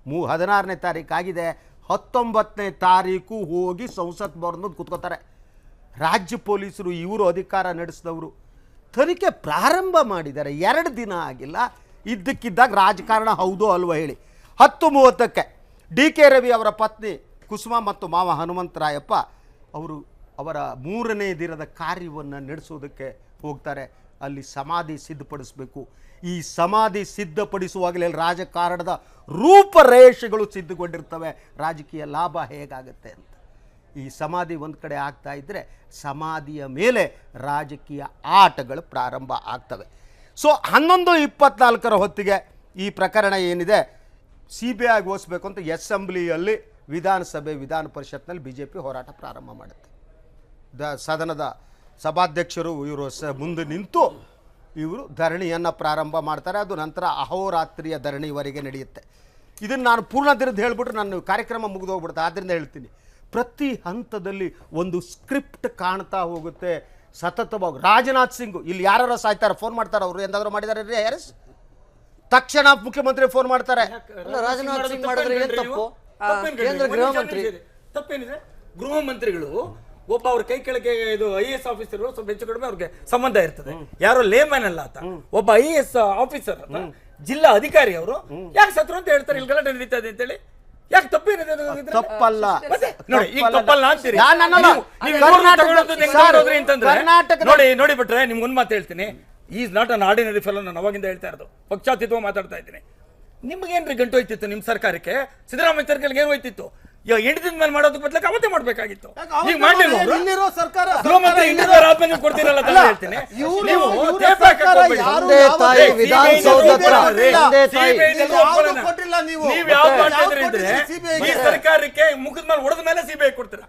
16ನೇ ತಾರೀಕು ಆಗಿದೆ, 19ನೇ ತಾರೀಕು ಹೋಗಿ ಸಂಸತ್ ಭವನದ ಕೂತ್ಕೋತಾರೆ. ರಾಜ್ಯ ಪೊಲೀಸರು ಇವರು ಅಧಿಕಾರ ನಡೆಸಿದವರು ತನಿಖೆ ಪ್ರಾರಂಭ ಮಾಡಿದ್ದಾರೆ, 2 ದಿನ ಆಗಿಲ್ಲ. ಇದ್ದಕ್ಕಿದ್ದಾಗ ರಾಜಕಾರಣ ಹೌದು ಅಲ್ವ ಹೇಳಿ. 10:30ಕ್ಕೆ DK ರವಿ ಅವರ ಪತ್ನಿ ಕುಸುಮ ಮತ್ತು ಮಾವ ಹನುಮಂತರಾಯಪ್ಪ ಅವರು ಅವರ 3ನೇ ದಿನದ ಕಾರ್ಯವನ್ನು ನಡೆಸೋದಕ್ಕೆ ಹೋಗ್ತಾರೆ. ಅಲ್ಲಿ ಸಮಾಧಿ ಸಿದ್ಧಪಡಿಸಬೇಕು. ಈ ಸಮಾಧಿ ಸಿದ್ಧಪಡಿಸುವಾಗಲೇ ರಾಜಕಾರಣದ ರೂಪರೇಷೆಗಳು ಸಿದ್ಧಗೊಂಡಿರ್ತವೆ, ರಾಜಕೀಯ ಲಾಭ ಹೇಗಾಗುತ್ತೆ ಅಂತ. ಈ ಸಮಾಧಿ ಒಂದು ಕಡೆ ಆಗ್ತಾ ಇದ್ದರೆ ಸಮಾಧಿಯ ಮೇಲೆ ರಾಜಕೀಯ ಆಟಗಳು ಪ್ರಾರಂಭ ಆಗ್ತವೆ. ಸೊ 11:24 ಹೊತ್ತಿಗೆ ಈ ಪ್ರಕರಣ ಏನಿದೆ CBIಗೆ ವಹಿಸಬೇಕು ಅಂತ ಅಸೆಂಬ್ಲಿಯಲ್ಲಿ ವಿಧಾನಸಭೆ ವಿಧಾನ ಪರಿಷತ್ನಲ್ಲಿ BJP ಹೋರಾಟ ಪ್ರಾರಂಭ ಮಾಡುತ್ತೆ. ಸದನದ ಸಭಾಧ್ಯಕ್ಷರು ಇವರು ಮುಂದೆ ನಿಂತು ಇವರು ಧರಣಿಯನ್ನು ಪ್ರಾರಂಭ ಮಾಡ್ತಾರೆ. ಅದು ನಂತರ ಅಹೋರಾತ್ರಿಯ ಧರಣಿವರೆಗೆ ನಡೆಯುತ್ತೆ. ಇದನ್ನು ನಾನು ಪೂರ್ಣ ದಿನದ ಹೇಳ್ಬಿಟ್ರೆ ನನ್ನ ಕಾರ್ಯಕ್ರಮ ಮುಗಿದೋಗ್ಬಿಡುತ್ತೆ. ಆದ್ದರಿಂದ ಹೇಳ್ತೀನಿ, ಪ್ರತಿ ಹಂತದಲ್ಲಿ ಒಂದು ಸ್ಕ್ರಿಪ್ಟ್ ಕಾಣ್ತಾ ಹೋಗುತ್ತೆ ಸತತವಾಗಿ. ರಾಜನಾಥ್ ಸಿಂಗ್ ಇಲ್ಲಿ ಯಾರು ಸಾಯ್ತಾರೆ, ಫೋನ್ ಮಾಡ್ತಾರೆ, ಅವರು ಎಂದಾದರೂ ಮಾಡಿದ್ದಾರೆ ಯಾರು? ತಕ್ಷಣ ಮುಖ್ಯಮಂತ್ರಿ ಫೋನ್ ಮಾಡ್ತಾರೆ. ರಾಜನಾಥ್ ಸಿಂಗ್ ಮಾಡಿದ್ರೆ ಏನು ತಪ್ಪು? ಕೇಂದ್ರ ಗೃಹ ಮಂತ್ರಿ ತಪ್ಪೇನಿದೆ? ಗೃಹ ಮಂತ್ರಿಗಳು ಒಬ್ಬ ಅವ್ರ ಕೈ ಕೆಳಗೆ ಇದು IAS ಆಫೀಸರ್ ಸ್ವಲ್ಪ ಹೆಚ್ಚು ಕಡಿಮೆ ಅವ್ರಿಗೆ ಸಂಬಂಧ ಇರ್ತದೆ. ಯಾರೋ ಲೇಮನ್ ಅಲ್ಲ ಆತ, ಒಬ್ಬ IAS ಆಫೀಸರ್, ಜಿಲ್ಲಾ ಅಧಿಕಾರಿ. ಅವರು ಯಾಕೆ ಸತ್ರು ಅಂತ ಹೇಳ್ತಾರೆ, ಇಲ್ಲಿ ಗಲಾಟೆ ನಡೀತಾ ಇದೆ ಅಂತೇಳಿ. ಯಾಕೆ ತಪ್ಪೇನಿದೆ? ತಪ್ಪಲ್ಲ ನೋಡಿ, ಈಗ ತಪ್ಪಲ್ಲ ಅಂತೀರಿ. ನೋಡಿ ಬಿಟ್ರೆ ನಿಮ್ಗೆ ಒಂದು ಮಾತು ಹೇಳ್ತೀನಿ, is not an ordinary fellow. ನಾನು ಅವಾಗಿಂದ ಹೇಳ್ತಾ ಇರೋದು, ಪಕ್ಷಾತೀತವಾಗಿ ಮಾತಾಡ್ತಾ ಇದ್ದೀನಿ. ನಿಮ್ಗೇನ್ರಿ ಗಂಟು ಹೋಯ್ತಿತ್ತು ನಿಮ್ಮ ಸರ್ಕಾರಕ್ಕೆ? ಸಿದ್ದರಾಮಯ್ಯ ಸರ್ಕಾರಕ್ಕೆ ಏನು ಹೋಯ್ತಿತ್ತು? ಎಂಟು ಮೇಲೆ ಮಾಡೋದಕ್ಕೆ ಬದಲಾಗಿ ಅವತ್ತೇ ಮಾಡ್ಬೇಕಾಗಿತ್ತು. ಈಗ ಮಾಡಲಿಲ್ಲ. ಗೃಹ ಮಂತ್ರಿ ಇಂಟರ್ವ್ಯೂ ಆದ್ಮೇಲೆ ನೀವು ಕೊಡ್ತೀರಲ್ಲ ಅಂತ ಹೇಳ್ತೀನಿ. ನೀವು ಈ ಸರ್ಕಾರಕ್ಕೆ ಮುಖದ ಮೇಲೆ ಹೊಡೆದ ಮೇಲೆ CBI ಕೊಡ್ತೀರಾ?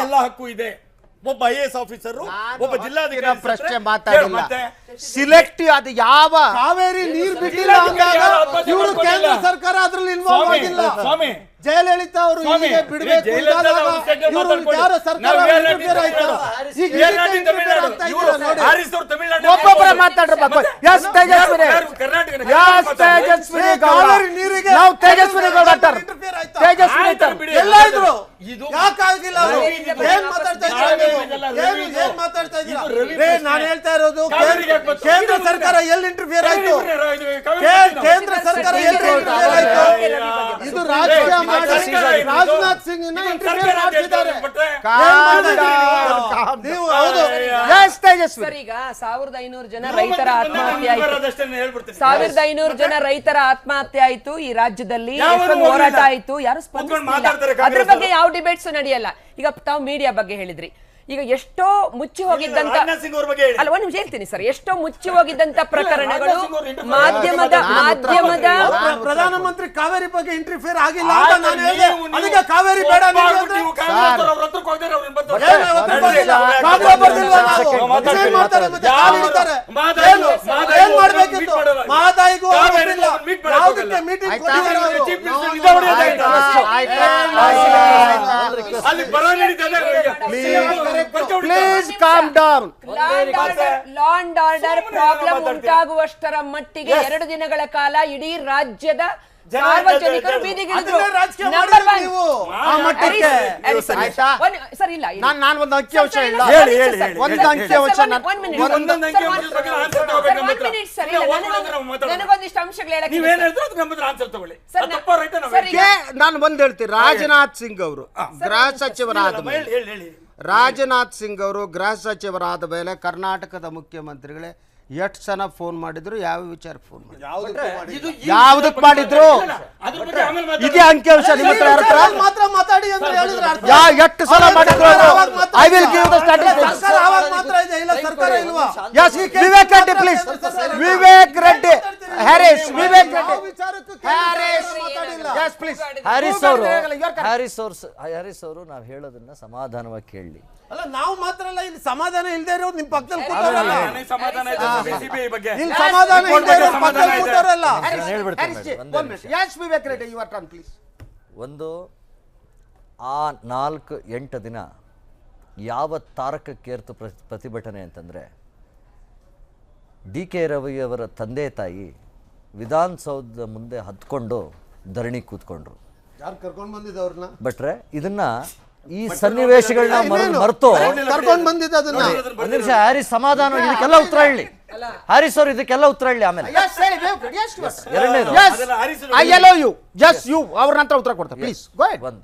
ಎಲ್ಲ ಹಕ್ಕು ಇದೆ. ಒಬ್ಬ IAS ಆಫೀಸರ್, ಒಬ್ಬ ಜಿಲ್ಲಾಧಿಕಾರಿ ಪ್ರಶ್ನೆ ಮಾತಾಡಿಲ್ಲ. ಸಿಲೆಕ್ಟಿವ್ ಅದು ಯಾವ ಕಾವೇರಿ ನೀರು ಬಿಟ್ಟಿಲ್ಲ ಅಂದಾಗ ಇವರು ಕೇಂದ್ರ ಸರ್ಕಾರ ಅದರಲ್ಲಿ ಇನ್ವಾಲ್ವ್ ಆಗಿಲ್ಲ. ಸ್ವಾಮಿ ಜಯಲಲಿತಾ ಅವರು ಬಿಡಬೇಕು ಒಬ್ಬೊಬ್ಬರ ಮಾತಾಡ್ರಪ್ಪ. ಎಸ್ ತೇಜಸ್ವಿನಿ, ಎಸ್ ತೇಜಸ್ವಿನಿ ಗೌಡ, ನಾವು ತೇಜಸ್ವಿನಿ ಗೌಡ ತೇಜಸ್ವಿನಿ ಎಲ್ಲ ಇದ್ರು. ಯಾಕಾಗಿಲ್ಲ? ಏನ್ ಮಾತಾಡ್ತಾ ಇದ್ದೀರಾ? ನಾನು ಹೇಳ್ತಾ ಇರೋದು ಕೇಂದ್ರ ಸರ್ಕಾರ ಎಲ್ಲಿ ಇಂಟರ್ಫಿಯರ್ ಆಯ್ತು? ಕೇಂದ್ರ ಸರ್ಕಾರ ಎಲ್ಲಿ ಇಂಟರ್ಫಿಯರ್ ಆಯ್ತು? ಇದು ರಾಜಕೀಯ ಮಾಡಿ ರಾಜನಾಥ್ ಸಿಂಗ್ ಇಂಟರ್ಫಿಯರ್ ಮಾಡ್ತಿದ್ದಾರೆ. ನೀವು ಹೌದು ಎಸ್ ತೇಜಸ್ವಿ ಸರ್, ಈಗ 1500 ಜನ ರೈತರ ಆತ್ಮಹತ್ಯೆ ಆಯ್ತು. ಹೇಳ್ಬಿಡ್ತೀನಿ. 1500 ಜನ ರೈತರ ಆತ್ಮಹತ್ಯೆ ಆಯ್ತು ಈ ರಾಜ್ಯದಲ್ಲಿ. ಎಷ್ಟೊಂದು ಹೋರಾಟ ಆಯ್ತು, ಯಾರು ಸ್ಪಂದಿಸ್ತಿಲ್ಲ. ಅದ್ರ ಬಗ್ಗೆ ಯಾವ ಡಿಬೇಟ್ಸ್ ನಡೆಯಲ್ಲ. ಈಗ ತಾವು ಮೀಡಿಯಾ ಬಗ್ಗೆ ಹೇಳಿದ್ರಿ. ಈಗ ಎಷ್ಟೋ ಮುಚ್ಚಿ ಹೋಗಿದ್ದಂತ ಅಲ್ಲ, ಒಂದ್ ನಿಮಿಷ ಹೇಳ್ತೀನಿ ಸರ್, ಎಷ್ಟೋ ಮುಚ್ಚಿ ಹೋಗಿದ್ದಂತ ಪ್ರಕರಣಗಳು ಮಾಧ್ಯಮದ ಪ್ರಧಾನಮಂತ್ರಿ ಕಾವೇರಿ ಬಗ್ಗೆ ಇಂಟರ್ಫಿಯರ್ ಆಗಿಲ್ಲ ಅಂತ ನಾನು ಹೇಳಿದೆ. ಅದಕ್ಕೆ ಕಾವೇರಿ ಬೇಡ ಏನ್ ಮಾಡ್ಬೇಕಿತ್ತು? ಮಹದಾಯಿಗೂ meeting please calm down. Law and order problem ಉಂಟಾಗುವಷ್ಟರ ಮಟ್ಟಿಗೆ 2 ದಿನಗಳ ಕಾಲ ಇಡೀ ರಾಜ್ಯದ ಸಾರ್ವಜನಿಕರು ಬೀದಿಗಿಳಿದ್ರು. ಸರ್ ಇಲ್ಲ, ನಾನು ಒಂದು ಅಂಕಿಅಂಶ ಇಲ್ಲ, ಒಂದು ಅಂಕಿಅಂಶ ನನಗೊಂದಿಷ್ಟು ಅಂಶಗಳು ಹೇಳಕ್ಕೆ ನಾನು ಬಂದು ಹೇಳ್ತೀನಿ. ರಾಜನಾಥ್ ಸಿಂಗ್ ಅವರು ಗೃಹ ಸಚಿವರಾದ ಮೇಲೆ ಗೃಹ ಸಚಿವರಾದ ಮೇಲೆ ಕರ್ನಾಟಕದ ಮುಖ್ಯಮಂತ್ರಿಗಳೇ ಎಷ್ಟು ಸಲ ಫೋನ್ ಮಾಡಿದ್ರು, ಯಾವ ವಿಚಾರಕ್ಕೆ ಫೋನ್ ಮಾಡಿದ್ರು, ಯಾವ್ದಕ್ ಮಾಡಿದ್ರು? ಇದೇ ಅಂಕಿಅಂಶ ನಿಮ್ಮ ಹತ್ರ ಮಾತ್ರ ಮಾತಾಡಿ ಅಂತ ಹೇಳಿದ್ರೆ ಎಷ್ಟು ಸಲ ಮಾಡಿದ್ರು? I will give the statistics. ಮಾತ್ರ ಇದೆ, ಇಲ್ಲ ಸರ್ಕಾರ ಇಲ್ವಾ? Yes, Vivek Reddy please. Vivek Reddy, Harris, Vivek Reddy, Harris please. Harris ಅವರು ನಾವು ಹೇಳೋದನ್ನ ಸಮಾಧಾನವಾಗಿ ಕೇಳಲಿ. ಅಲ್ಲ, ನಾವು ಮಾತ್ರ ಅಲ್ಲ, ಇಲ್ಲಿ ಸಮಾಧಾನ ಇಲ್ಲದೆ ಇರೋ ನಿಮ್ ಪಕ್ಕದಲ್ಲಿ ಕೂತಾರಲ್ಲ. ಇಲ್ಲಿ ಸಮಾಧಾನ ಇಲ್ಲದೆ ಇರೋ ಪಕ್ಕದಲ್ಲಿ ಕೂತಾರಲ್ಲ. ಒಂದು ಆ 4-8 ದಿನ ಯಾವ ತಾರಕಕ್ಕೇರ್ತು ಪ್ರತಿಭಟನೆ ಅಂತಂದ್ರೆ, ಡಿ ಕೆ ರವಿಯವರ ತಂದೆ ತಾಯಿ ವಿಧಾನಸೌಧದ ಮುಂದೆ ಹತ್ಕೊಂಡು ಧರಣಿ ಕೂತ್ಕೊಂಡ್ರು. ಯಾರು ಕರ್ಕೊಂಡು ಬಂದಿದ್ದು ಅವ್ರನ್ನ? ಬಟ್ರೆ ಇದನ್ನ ಈ ಸನ್ನಿವೇಶಗಳನ್ನ ಮರೆತು ಕರ್ಕೊಂಡು ಬಂದಿದ್ದ ಅದನ್ನ ಒಂದು ನಿಮಿಷ ಹ್ಯಾರಿಸ್ ಸಮಾಧಾನ, ಇದಕ್ಕೆಲ್ಲ ಉತ್ತರ ಹೇಳಿ. ಹ್ಯಾರಿಸ್ ಅವರು ಇದಕ್ಕೆಲ್ಲ ಉತ್ತರ ಹೇಳಿ. ಆಮೇಲೆ ಎರಡನೇದು, ಅವ್ರ ನಂತರ ಉತ್ತರ ಕೊಡ್ತಾರೆ ಪ್ಲೀಸ್. ಒಂದು,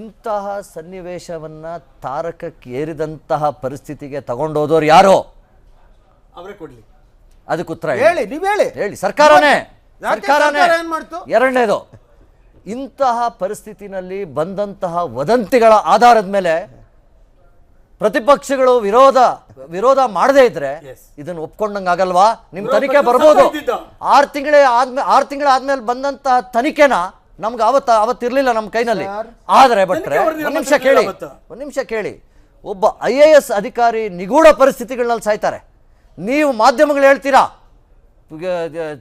ಇಂತಹ ಸನ್ನಿವೇಶವನ್ನ ತಾರಕಕ್ಕೆ ಏರಿದಂತಹ ಪರಿಸ್ಥಿತಿಗೆ ತಗೊಂಡೋದವ್ರು ಯಾರೋ ಅವರೇ ಕೊಡ್ಲಿ, ಅದಕ್ಕೆ ಉತ್ತರ ಹೇಳಿ. ನೀವು ಹೇಳಿ. ಸರ್ಕಾರನೇ. ಏನ್ ಮಾಡ್ತು? ಎರಡನೇದು, ಇಂತಹ ಪರಿಸ್ಥಿತಿನಲ್ಲಿ ಬಂದಂತಹ ವದಂತಿಗಳ ಆಧಾರದ ಮೇಲೆ ಪ್ರತಿಪಕ್ಷಗಳು ವಿರೋಧ ಮಾಡದೇ ಇದ್ರೆ ಇದನ್ನು ಒಪ್ಕೊಂಡಂಗೆ ಆಗಲ್ವಾ? ನಿಮ್ ತನಿಖೆ ಬರ್ಬೋದು. 6 ತಿಂಗಳಾದ್ಮೇಲೆ ಬಂದಂತಹ ತನಿಖೆನ ನಮ್ಗೆ ಅವತ್ತಿರ್ಲಿಲ್ಲ ನಮ್ಮ ಕೈನಲ್ಲಿ. ಆದ್ರೆ ಬಟ್ರೆ ಒಂದ್ ನಿಮಿಷ ಕೇಳಿ, ಒಬ್ಬ IAS ಅಧಿಕಾರಿ ನಿಗೂಢ ಪರಿಸ್ಥಿತಿಗಳಲ್ಲಿ ಸಾಯ್ತಾರೆ. ನೀವು ಮಾಧ್ಯಮಗಳು ಹೇಳ್ತೀರಾ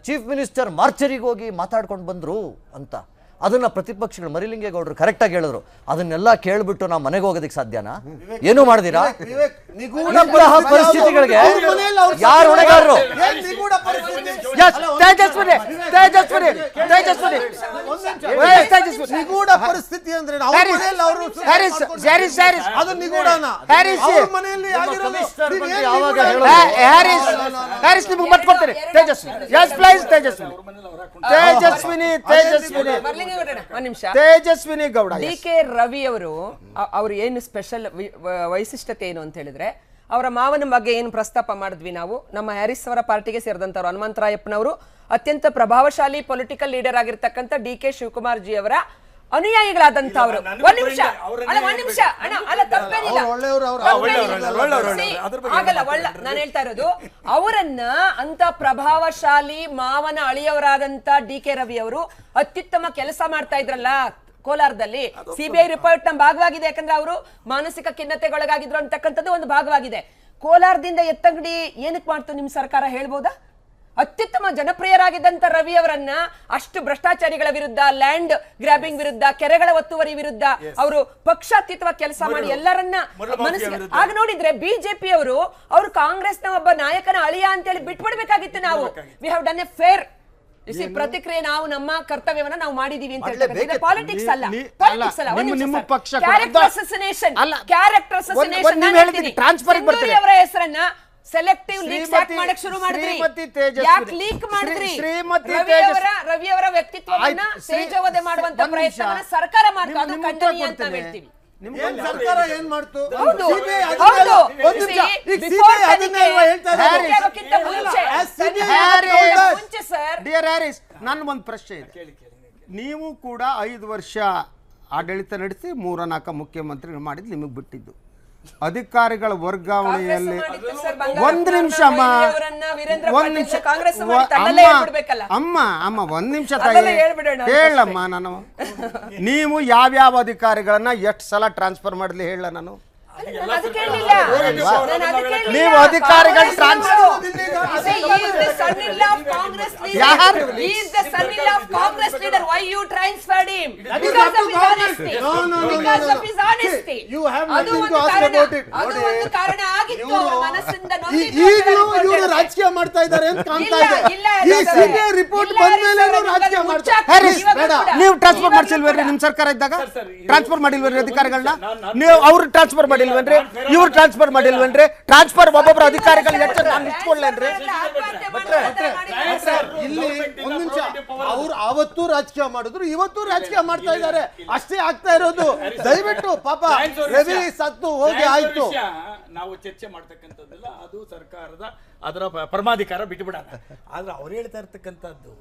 ಚೀಫ್ ಮಿನಿಸ್ಟರ್ ಮಾರ್ಚರಿಗೆ ಹೋಗಿ ಮಾತಾಡ್ಕೊಂಡು ಬಂದ್ರು ಅಂತ. ಅದನ್ನ ಪ್ರತಿಪಕ್ಷಗಳು ಮರಿಲಿಂಗೇಗೌಡರು ಕರೆಕ್ಟಾಗಿ ಹೇಳಿದ್ರು. ಅದನ್ನೆಲ್ಲ ಕೇಳ್ಬಿಟ್ಟು ನಾವು ಮನೆಗೆ ಹೋಗೋದಕ್ಕೆ ಸಾಧ್ಯನಾ? ಏನು ಮಾಡಿದಿರಾ? ಇಂತಹ ಪರಿಸ್ಥಿತಿಗಳಿಗೆ ಯಾರು ಹೊಣೆಗಾರರು? ನಿಗೂಢ ಪರಿಸ್ಥಿತಿ ಅಂದ್ರೆ ಅದು ನಿಗೂಢನ? ತೇಜಸ್ವಿನಿ ಗೌಡ. ಡಿ ಕೆ ರವಿ ಅವರು ಏನು ಸ್ಪೆಷಲ್ ವೈಶಿಷ್ಟ್ಯತೆ ಏನು ಅಂತ ಹೇಳಿದ್ರೆ, ಅವರ ಮಾವನ ಬಗ್ಗೆ ಏನು ಪ್ರಸ್ತಾಪ ಮಾಡಿದ್ವಿ ನಾವು. ನಮ್ಮ ಹ್ಯಾರಿಸ್ ಅವರ ಪಾರ್ಟಿಗೆ ಸೇರಿದಂತವ್ರು ಹನುಮಂತರಾಯಪ್ಪನವರು ಅತ್ಯಂತ ಪ್ರಭಾವಶಾಲಿ ಪೊಲಿಟಿಕಲ್ ಲೀಡರ್ ಆಗಿರ್ತಕ್ಕಂಥ ಡಿ ಕೆ ಶಿವಕುಮಾರ್ ಜಿ ಅವರ ಅನುಯಾಯಿಗಳಾದಂತವ್ರು. ಒಂದ್ ನಿಮಿಷ ಅಣ್ಣ, ಅಲ್ಲ ತಪ್ಪೇನಿಲ್ಲ, ಆಗಲ್ಲ ಒಳ್ಳ ನಾನು ಹೇಳ್ತಾ ಇರೋದು ಅವರನ್ನ ಅಂತ ಪ್ರಭಾವಶಾಲಿ ಮಾವನ ಅಳಿಯವರಾದಂತ ಡಿ ಕೆ ರವಿ ಅವರು ಅತ್ಯುತ್ತಮ ಕೆಲಸ ಮಾಡ್ತಾ ಇದ್ರಲ್ಲ ಕೋಲಾರದಲ್ಲಿ. ಸಿಬಿಐ ರಿಪೋರ್ಟ್ ನ ಭಾಗವಾಗಿದೆ, ಯಾಕಂದ್ರೆ ಅವರು ಮಾನಸಿಕ ಖಿನ್ನತೆಗೊಳಗಾಗಿದ್ರು ಅಂತಕ್ಕಂಥದ್ದು ಒಂದು ಭಾಗವಾಗಿದೆ. ಕೋಲಾರದಿಂದ ಎತ್ತಂಗಡಿ ಏನಕ್ಕೆ ಮಾಡ್ತು ನಿಮ್ ಸರ್ಕಾರ ಹೇಳ್ಬೋದಾ? ಅತ್ಯುತ್ತಮ ಜನಪ್ರಿಯರಾಗಿದ್ದಂತ ರವಿ ಅವರನ್ನ ಅಷ್ಟು ಭ್ರಷ್ಟಾಚಾರಿಗಳ ವಿರುದ್ಧ, ಲ್ಯಾಂಡ್ ಗ್ರಾಬಿಂಗ್ ವಿರುದ್ಧ, ಕೆರೆಗಳ ಒತ್ತುವರಿ ವಿರುದ್ಧ ಅವರು ಪಕ್ಷಾತೀತವಾಗಿ ಕೆಲಸ ಮಾಡಿ ಎಲ್ಲರನ್ನ ಮನಸ್ಸಿಗೆ ಆಗ ನೋಡಿದ್ರೆ ಬಿಜೆಪಿ ಅವರು ಕಾಂಗ್ರೆಸ್ನ ಒಬ್ಬ ನಾಯಕನ ಅಳಿಯ ಅಂತೇಳಿ ಬಿಟ್ಬಿಡ್ಬೇಕಾಗಿತ್ತು. ನಾವು we have done A fair ಪ್ರತಿಕ್ರಿಯೆ, ನಾವು ನಮ್ಮ ಕರ್ತವ್ಯವನ್ನ ನಾವು ಮಾಡಿದೀವಿ ಅಂತ ಹೇಳ್ತಾರೆ. ಪಾಲಿಟಿಕ್ಸ್ ಅಲ್ಲ, ಕ್ಯಾರೆಕ್ಟರ್ ಅಸಸಿನೇಷನ್ ಅವರ ಹೆಸರನ್ನ ಸೆಲೆಕ್ಟಿವ್ ಲೀಕ್ಸ್ ಯಾಕೆ ಮಾಡಕ್ ಶುರು ಮಾಡಿದ್ರಿ? ಯಾಕೆ ಲೀಕ್ ಮಾಡಿದ್ರಿ? ರವಿ ಅವರ ವ್ಯಕ್ತಿತ್ವವನ್ನ ತೇಜೋವಧೆ ಮಾಡುವಂತ ಪ್ರಯತ್ನವನ್ನ ಸರ್ಕಾರ ಮಾಡ್ತಾ, ಅದು ಖಂಡನೀಯ ಅಂತ ಹೇಳ್ತೀವಿ. ಏನ್ ಸರ್ಕಾರ ಏನ್ ಮಾಡ್ತು? ಹೌದು, CBI ಹೌದು. ಒಂದು ನಿಮಿಷ. ಈಗ Before CBI ಅದನ್ನೇ ಅಲ್ವಾ ಹೇಳ್ತಾ ಇರೋದು? ತನಿಖೆಗಿಂತ ಮುಂಚೆ, ಮುಂಚೆ ಸರ್. ಡಿಯರ್ ಹ್ಯಾರಿಸ್, ನನ್ನ ಒಂದು ಪ್ರಶ್ನೆ ಇದೆ. ನೀವು ಕೂಡ 5 ವರ್ಷ ಆಡಳಿತ ನಡೆಸಿ 3-4 ಮುಖ್ಯಮಂತ್ರಿಗಳು ಮಾಡಿದ್ದು ನಿಮಗೆ ಬಿಟ್ಟಿದ್ದು. ಅಧಿಕಾರಿಗಳ ವರ್ಗಾವಣೆಯಲ್ಲಿ ಒಂದು ನಿಮಿಷ ಅಮ್ಮ, ಒಂದು ನಿಮಿಷ ಅಮ್ಮ ಒಂದು ನಿಮಿಷ ಹೇಳಮ್ಮ. ನಾನು ನೀವು ಯಾವ್ಯಾವ ಅಧಿಕಾರಿಗಳನ್ನ ಎಷ್ಟು ಸಲ ಟ್ರಾನ್ಸ್ಫರ್ ಮಾಡಲಿ ಹೇಳ ನಾನು. ನೀವು ಅಧಿಕಾರಿಗಳ ರಾಜಕೀಯ ಮಾಡ್ತಾ ಇದ್ದಾರೆ ಅಂತ ಕಾಣ್ತಾ ಇದೆ. ರಿಪೋರ್ಟ್ ಬಂದ್ಮೇಲೆ ರಾಜಕೀಯ ಮಾಡ್ತಾರೆ. ನೀವು ಟ್ರಾನ್ಸ್ಫರ್ ಮಾಡಿಸಿಲ್ವೇನ್ರಿ ನಿಮ್ ಸರ್ಕಾರ ಇದ್ದಾಗ? ಟ್ರಾನ್ಸ್ಫರ್ ಮಾಡಿಲ್ವೇನ್ರಿ ಅಧಿಕಾರಿಗಳನ್ನ? ನೀವು ಅವ್ರು ಟ್ರಾನ್ಸ್ಫರ್ ಮಾಡಿಲ್ವೇನ್ರಿ? ಇವ್ರು ಟ್ರಾನ್ಸ್ಫರ್ ಮಾಡಿಲ್ವೇನ್ರಿ? ಟ್ರಾನ್ಸ್ಫರ್ ಒಬ್ಬೊಬ್ಬರು ಅಧಿಕಾರಿಗಳು ಎಷ್ಟು ನಾನು ಇಟ್ಕೊಳ್ಳೇನ್ರಿ? ಇಲ್ಲಿ ಒಂದ್ ನಿಮಿಷ, ಅವ್ರು ಅವತ್ತು ರಾಜಕೀಯ ಮಾಡಿದ್ರು, ಇವತ್ತು ರಾಜಕೀಯ ಮಾಡ್ತಾ ಇದ್ದಾರೆ, ಅಷ್ಟೇ ಆಗ್ತಾ ಇರೋದು. ದಯವಿಟ್ಟು ಪಾಪ ರವಿ ಸತ್ತು ಹೋಗಿ ಆಯ್ತು. ನಾವು ಚರ್ಚೆ ಮಾಡ್ತಕ್ಕಂಥದ್ದೆಲ್ಲ ಅದು ಸರ್ಕಾರದ ಅದರ ಪರಮಾಧಿಕಾರ ಬಿಟ್ಟುಬಿಡೋಣ. ಆದ್ರೆ ಅವ್ರು ಹೇಳ್ತಾ ಇರ್ತಕ್ಕಂಥದ್ದು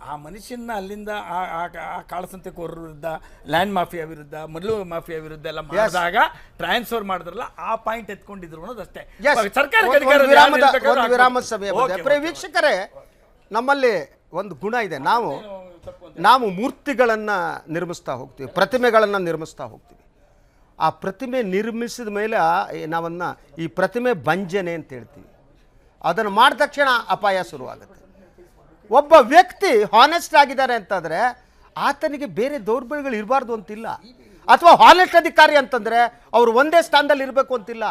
ಆ ಮನುಷ್ಯನ ಅಲ್ಲಿಂದ ಆ ಕಾಳಸಂತೆಕೋರರ ವಿರುದ್ಧ, ಲ್ಯಾಂಡ್ ಮಾಫಿಯಾ ವಿರುದ್ಧ, ಮೊದಲು ಮಾಫಿಯಾ ವಿರುದ್ಧ ಎಲ್ಲ ಮಾಡಿದಾಗ ಟ್ರಾನ್ಸ್ಫರ್ ಮಾಡಿದ್ರಲ್ಲ, ಆ ಪಾಯಿಂಟ್ ಎತ್ಕೊಂಡಿದ್ರು ಅನ್ನೋದಷ್ಟೇ. ವಿರಾಮದ ಸಮಯ. ವೀಕ್ಷಕರೇ, ನಮ್ಮಲ್ಲಿ ಒಂದು ಗುಣ ಇದೆ. ನಾವು ಮೂರ್ತಿಗಳನ್ನು ನಿರ್ಮಿಸ್ತಾ ಹೋಗ್ತೀವಿ, ಪ್ರತಿಮೆಗಳನ್ನು ನಿರ್ಮಿಸ್ತಾ ಹೋಗ್ತೀವಿ. ಆ ಪ್ರತಿಮೆ ನಿರ್ಮಿಸಿದ ಮೇಲೆ ನಾವನ್ನ ಈ ಪ್ರತಿಮೆ ಬಂಜನೆ ಅಂತ ಹೇಳ್ತೀವಿ. ಅದನ್ನು ಮಾಡಿದ ತಕ್ಷಣ ಅಪಾಯ ಶುರುವಾಗುತ್ತೆ. ಒಬ್ಬ ವ್ಯಕ್ತಿ ಹಾನೆಸ್ಟ್ ಆಗಿದ್ದಾರೆ ಅಂತಂದರೆ ಆತನಿಗೆ ಬೇರೆ ದೌರ್ಬಲ್ಯಗಳು ಇರಬಾರ್ದು ಅಂತಿಲ್ಲ. ಅಥವಾ ಹಾನೆಸ್ಟ್ ಅಧಿಕಾರಿ ಅಂತಂದರೆ ಅವರು ಒಂದೇ ಸ್ಥಾನದಲ್ಲಿ ಇರಬೇಕು ಅಂತಿಲ್ಲ.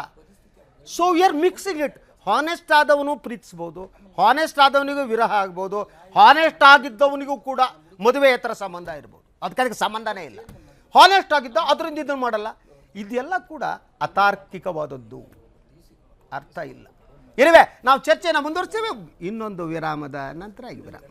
So we are mixing it. Honest ಆದವನು ಪ್ರೀತಿಸ್ಬೋದು, ಹಾನೆಸ್ಟ್ ಆದವನಿಗೂ ವಿರಹ ಆಗ್ಬೋದು, ಹಾನೆಸ್ಟ್ ಆಗಿದ್ದವನಿಗೂ ಕೂಡ ಮದುವೆಯೇತರ ಸಂಬಂಧ ಇರ್ಬೋದು. ಅದಕ್ಕೆ ಸಂಬಂಧನೇ ಇಲ್ಲ. ಹಾನೆಸ್ಟ್ ಆಗಿದ್ದ ಅದರಿಂದ ಇದನ್ನು ಮಾಡಲ್ಲ. ಇದೆಲ್ಲ ಕೂಡ ಅತಾರ್ಕಿಕವಾದದ್ದು, ಅರ್ಥ ಇಲ್ಲ. ಇರುವೆ ನಾವು ಚರ್ಚೆನ ಮುಂದುವರಿಸ್ತೇವೆ ಇನ್ನೊಂದು ವಿರಾಮದ ನಂತರ. ವಿರಾಮ.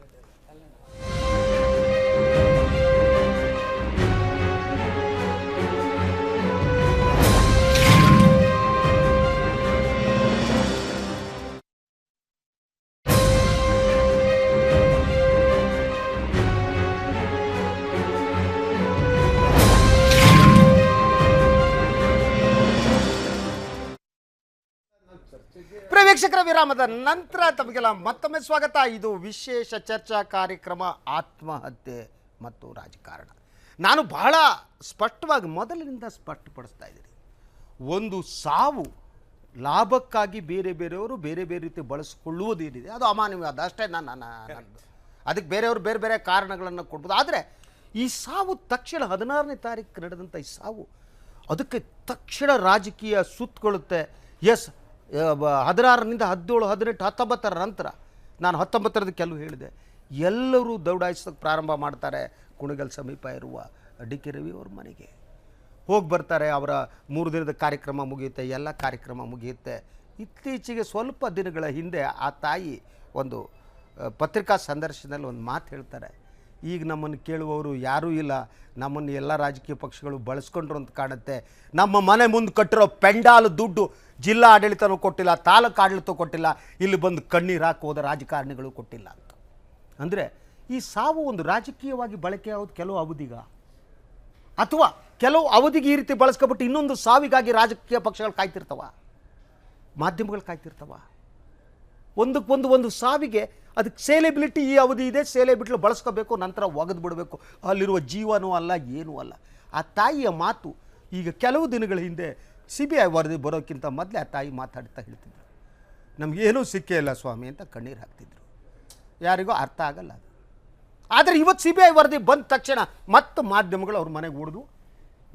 ವೀಕ್ಷಕರ, ವಿರಾಮದ ನಂತರ ತಮಗೆಲ್ಲ ಮತ್ತೊಮ್ಮೆ ಸ್ವಾಗತ. ಇದು ವಿಶೇಷ ಚರ್ಚಾ ಕಾರ್ಯಕ್ರಮ ಆತ್ಮಹತ್ಯೆ ಮತ್ತು ರಾಜಕಾರಣ. ನಾನು ಬಹಳ ಸ್ಪಷ್ಟವಾಗಿ ಮೊದಲಿನಿಂದ ಸ್ಪಷ್ಟಪಡಿಸ್ತಾ ಇದ್ದೀನಿ. ಒಂದು ಸಾವು ಲಾಭಕ್ಕಾಗಿ ಬೇರೆಯವರು ಬೇರೆ ರೀತಿ ಬಳಸಿಕೊಳ್ಳುವುದೇನಿದೆ ಅದು ಅಮಾನವೀಯವಾದ ಅಷ್ಟೇ. ಅದಕ್ಕೆ ಬೇರೆಯವರು ಬೇರೆ ಕಾರಣಗಳನ್ನು ಕೊಡ್ಬೋದು. ಆದರೆ ಈ ಸಾವು ತಕ್ಷಣ 16ನೇ ತಾರೀಕು ನಡೆದಂಥ ಈ ಸಾವು ಅದಕ್ಕೆ ತಕ್ಷಣ ರಾಜಕೀಯ ಸುತ್ತಕೊಳ್ಳುತ್ತೆ. ಎಸ್, 16ರಿಂದ 17, 18, 19 ನಂತರ, ನಾನು 19ರದ ಕೆಲವು ಹೇಳಿದೆ, ಎಲ್ಲರೂ ದೌಡಾಯಿಸೋಕ್ಕೆ ಪ್ರಾರಂಭ ಮಾಡ್ತಾರೆ. ಕುಣಿಗಲ್ ಸಮೀಪ ಇರುವ DK ರವಿ ಅವ್ರ ಮನೆಗೆ ಹೋಗಿ ಬರ್ತಾರೆ. ಅವರ 3 ದಿನದ ಕಾರ್ಯಕ್ರಮ ಮುಗಿಯುತ್ತೆ, ಎಲ್ಲ ಕಾರ್ಯಕ್ರಮ ಮುಗಿಯುತ್ತೆ. ಇತ್ತೀಚೆಗೆ ಸ್ವಲ್ಪ ದಿನಗಳ ಹಿಂದೆ ಆ ತಾಯಿ ಒಂದು ಪತ್ರಿಕಾ ಸಂದರ್ಶನದಲ್ಲಿ ಒಂದು ಮಾತು ಹೇಳ್ತಾರೆ. ಈಗ ನಮ್ಮನ್ನು ಕೇಳುವವರು ಯಾರೂ ಇಲ್ಲ, ನಮ್ಮನ್ನು ಎಲ್ಲ ರಾಜಕೀಯ ಪಕ್ಷಗಳು ಬಳಸ್ಕೊಂಡ್ರು ಅಂತ ಕಾಣುತ್ತೆ. ನಮ್ಮ ಮನೆ ಮುಂದೆ ಕಟ್ಟಿರೋ ಪೆಂಡಾಲ್ ದುಡ್ಡು ಜಿಲ್ಲಾ ಆಡಳಿತನೂ ಕೊಟ್ಟಿಲ್ಲ, ತಾಲೂಕು ಆಡಳಿತ ಕೊಟ್ಟಿಲ್ಲ, ಇಲ್ಲಿ ಬಂದು ಕಣ್ಣೀರು ಹಾಕಿ ಹೋದ ರಾಜಕಾರಣಿಗಳು ಕೊಟ್ಟಿಲ್ಲ ಅಂತ. ಅಂದರೆ ಈ ಸಾವು ಒಂದು ರಾಜಕೀಯವಾಗಿ ಬಳಕೆ ಆಗೋದು ಕೆಲವು ಅವಧಿಗ, ಅಥವಾ ಕೆಲವು ಅವಧಿಗೆ ಈ ರೀತಿ ಬಳಸ್ಕೊಬಿಟ್ಟು ಇನ್ನೊಂದು ಸಾವಿಗಾಗಿ ರಾಜಕೀಯ ಪಕ್ಷಗಳು ಕಾಯ್ತಿರ್ತವ, ಮಾಧ್ಯಮಗಳು ಕಾಯ್ತಿರ್ತವ. ಒಂದು ಸಾವಿಗೆ ಅದಕ್ಕೆ ಸೇಲೆಬಿಲಿಟಿ ಈ ಅವಧಿ ಇದೆ, ಸೇಲೆಬಿಲಿಟಿ ಬಳಸ್ಕೋಬೇಕು, ನಂತರ ಒಗೆದು ಬಿಡಬೇಕು, ಅಲ್ಲಿರುವ ಜೀವನೂ ಅಲ್ಲ ಏನೂ ಅಲ್ಲ. ಆ ತಾಯಿಯ ಮಾತು ಈಗ ಕೆಲವು ದಿನಗಳ ಹಿಂದೆ CBI ವರದಿ ಬರೋಕ್ಕಿಂತ ಮೊದಲೇ ಆ ತಾಯಿ ಮಾತಾಡ್ತಾ ಹೇಳ್ತಿದ್ರು, ನಮಗೇನೂ ಸಿಕ್ಕೇ ಇಲ್ಲ ಸ್ವಾಮಿ ಅಂತ ಕಣ್ಣೀರು ಹಾಕ್ತಿದ್ರು. ಯಾರಿಗೂ ಅರ್ಥ ಆಗಲ್ಲ ಅದು. ಆದರೆ ಇವತ್ತು CBI ವರದಿ ಬಂದ ತಕ್ಷಣ ಮತ್ತು ಮಾಧ್ಯಮಗಳು ಅವ್ರ ಮನೆಗೆ ಉಳಿದು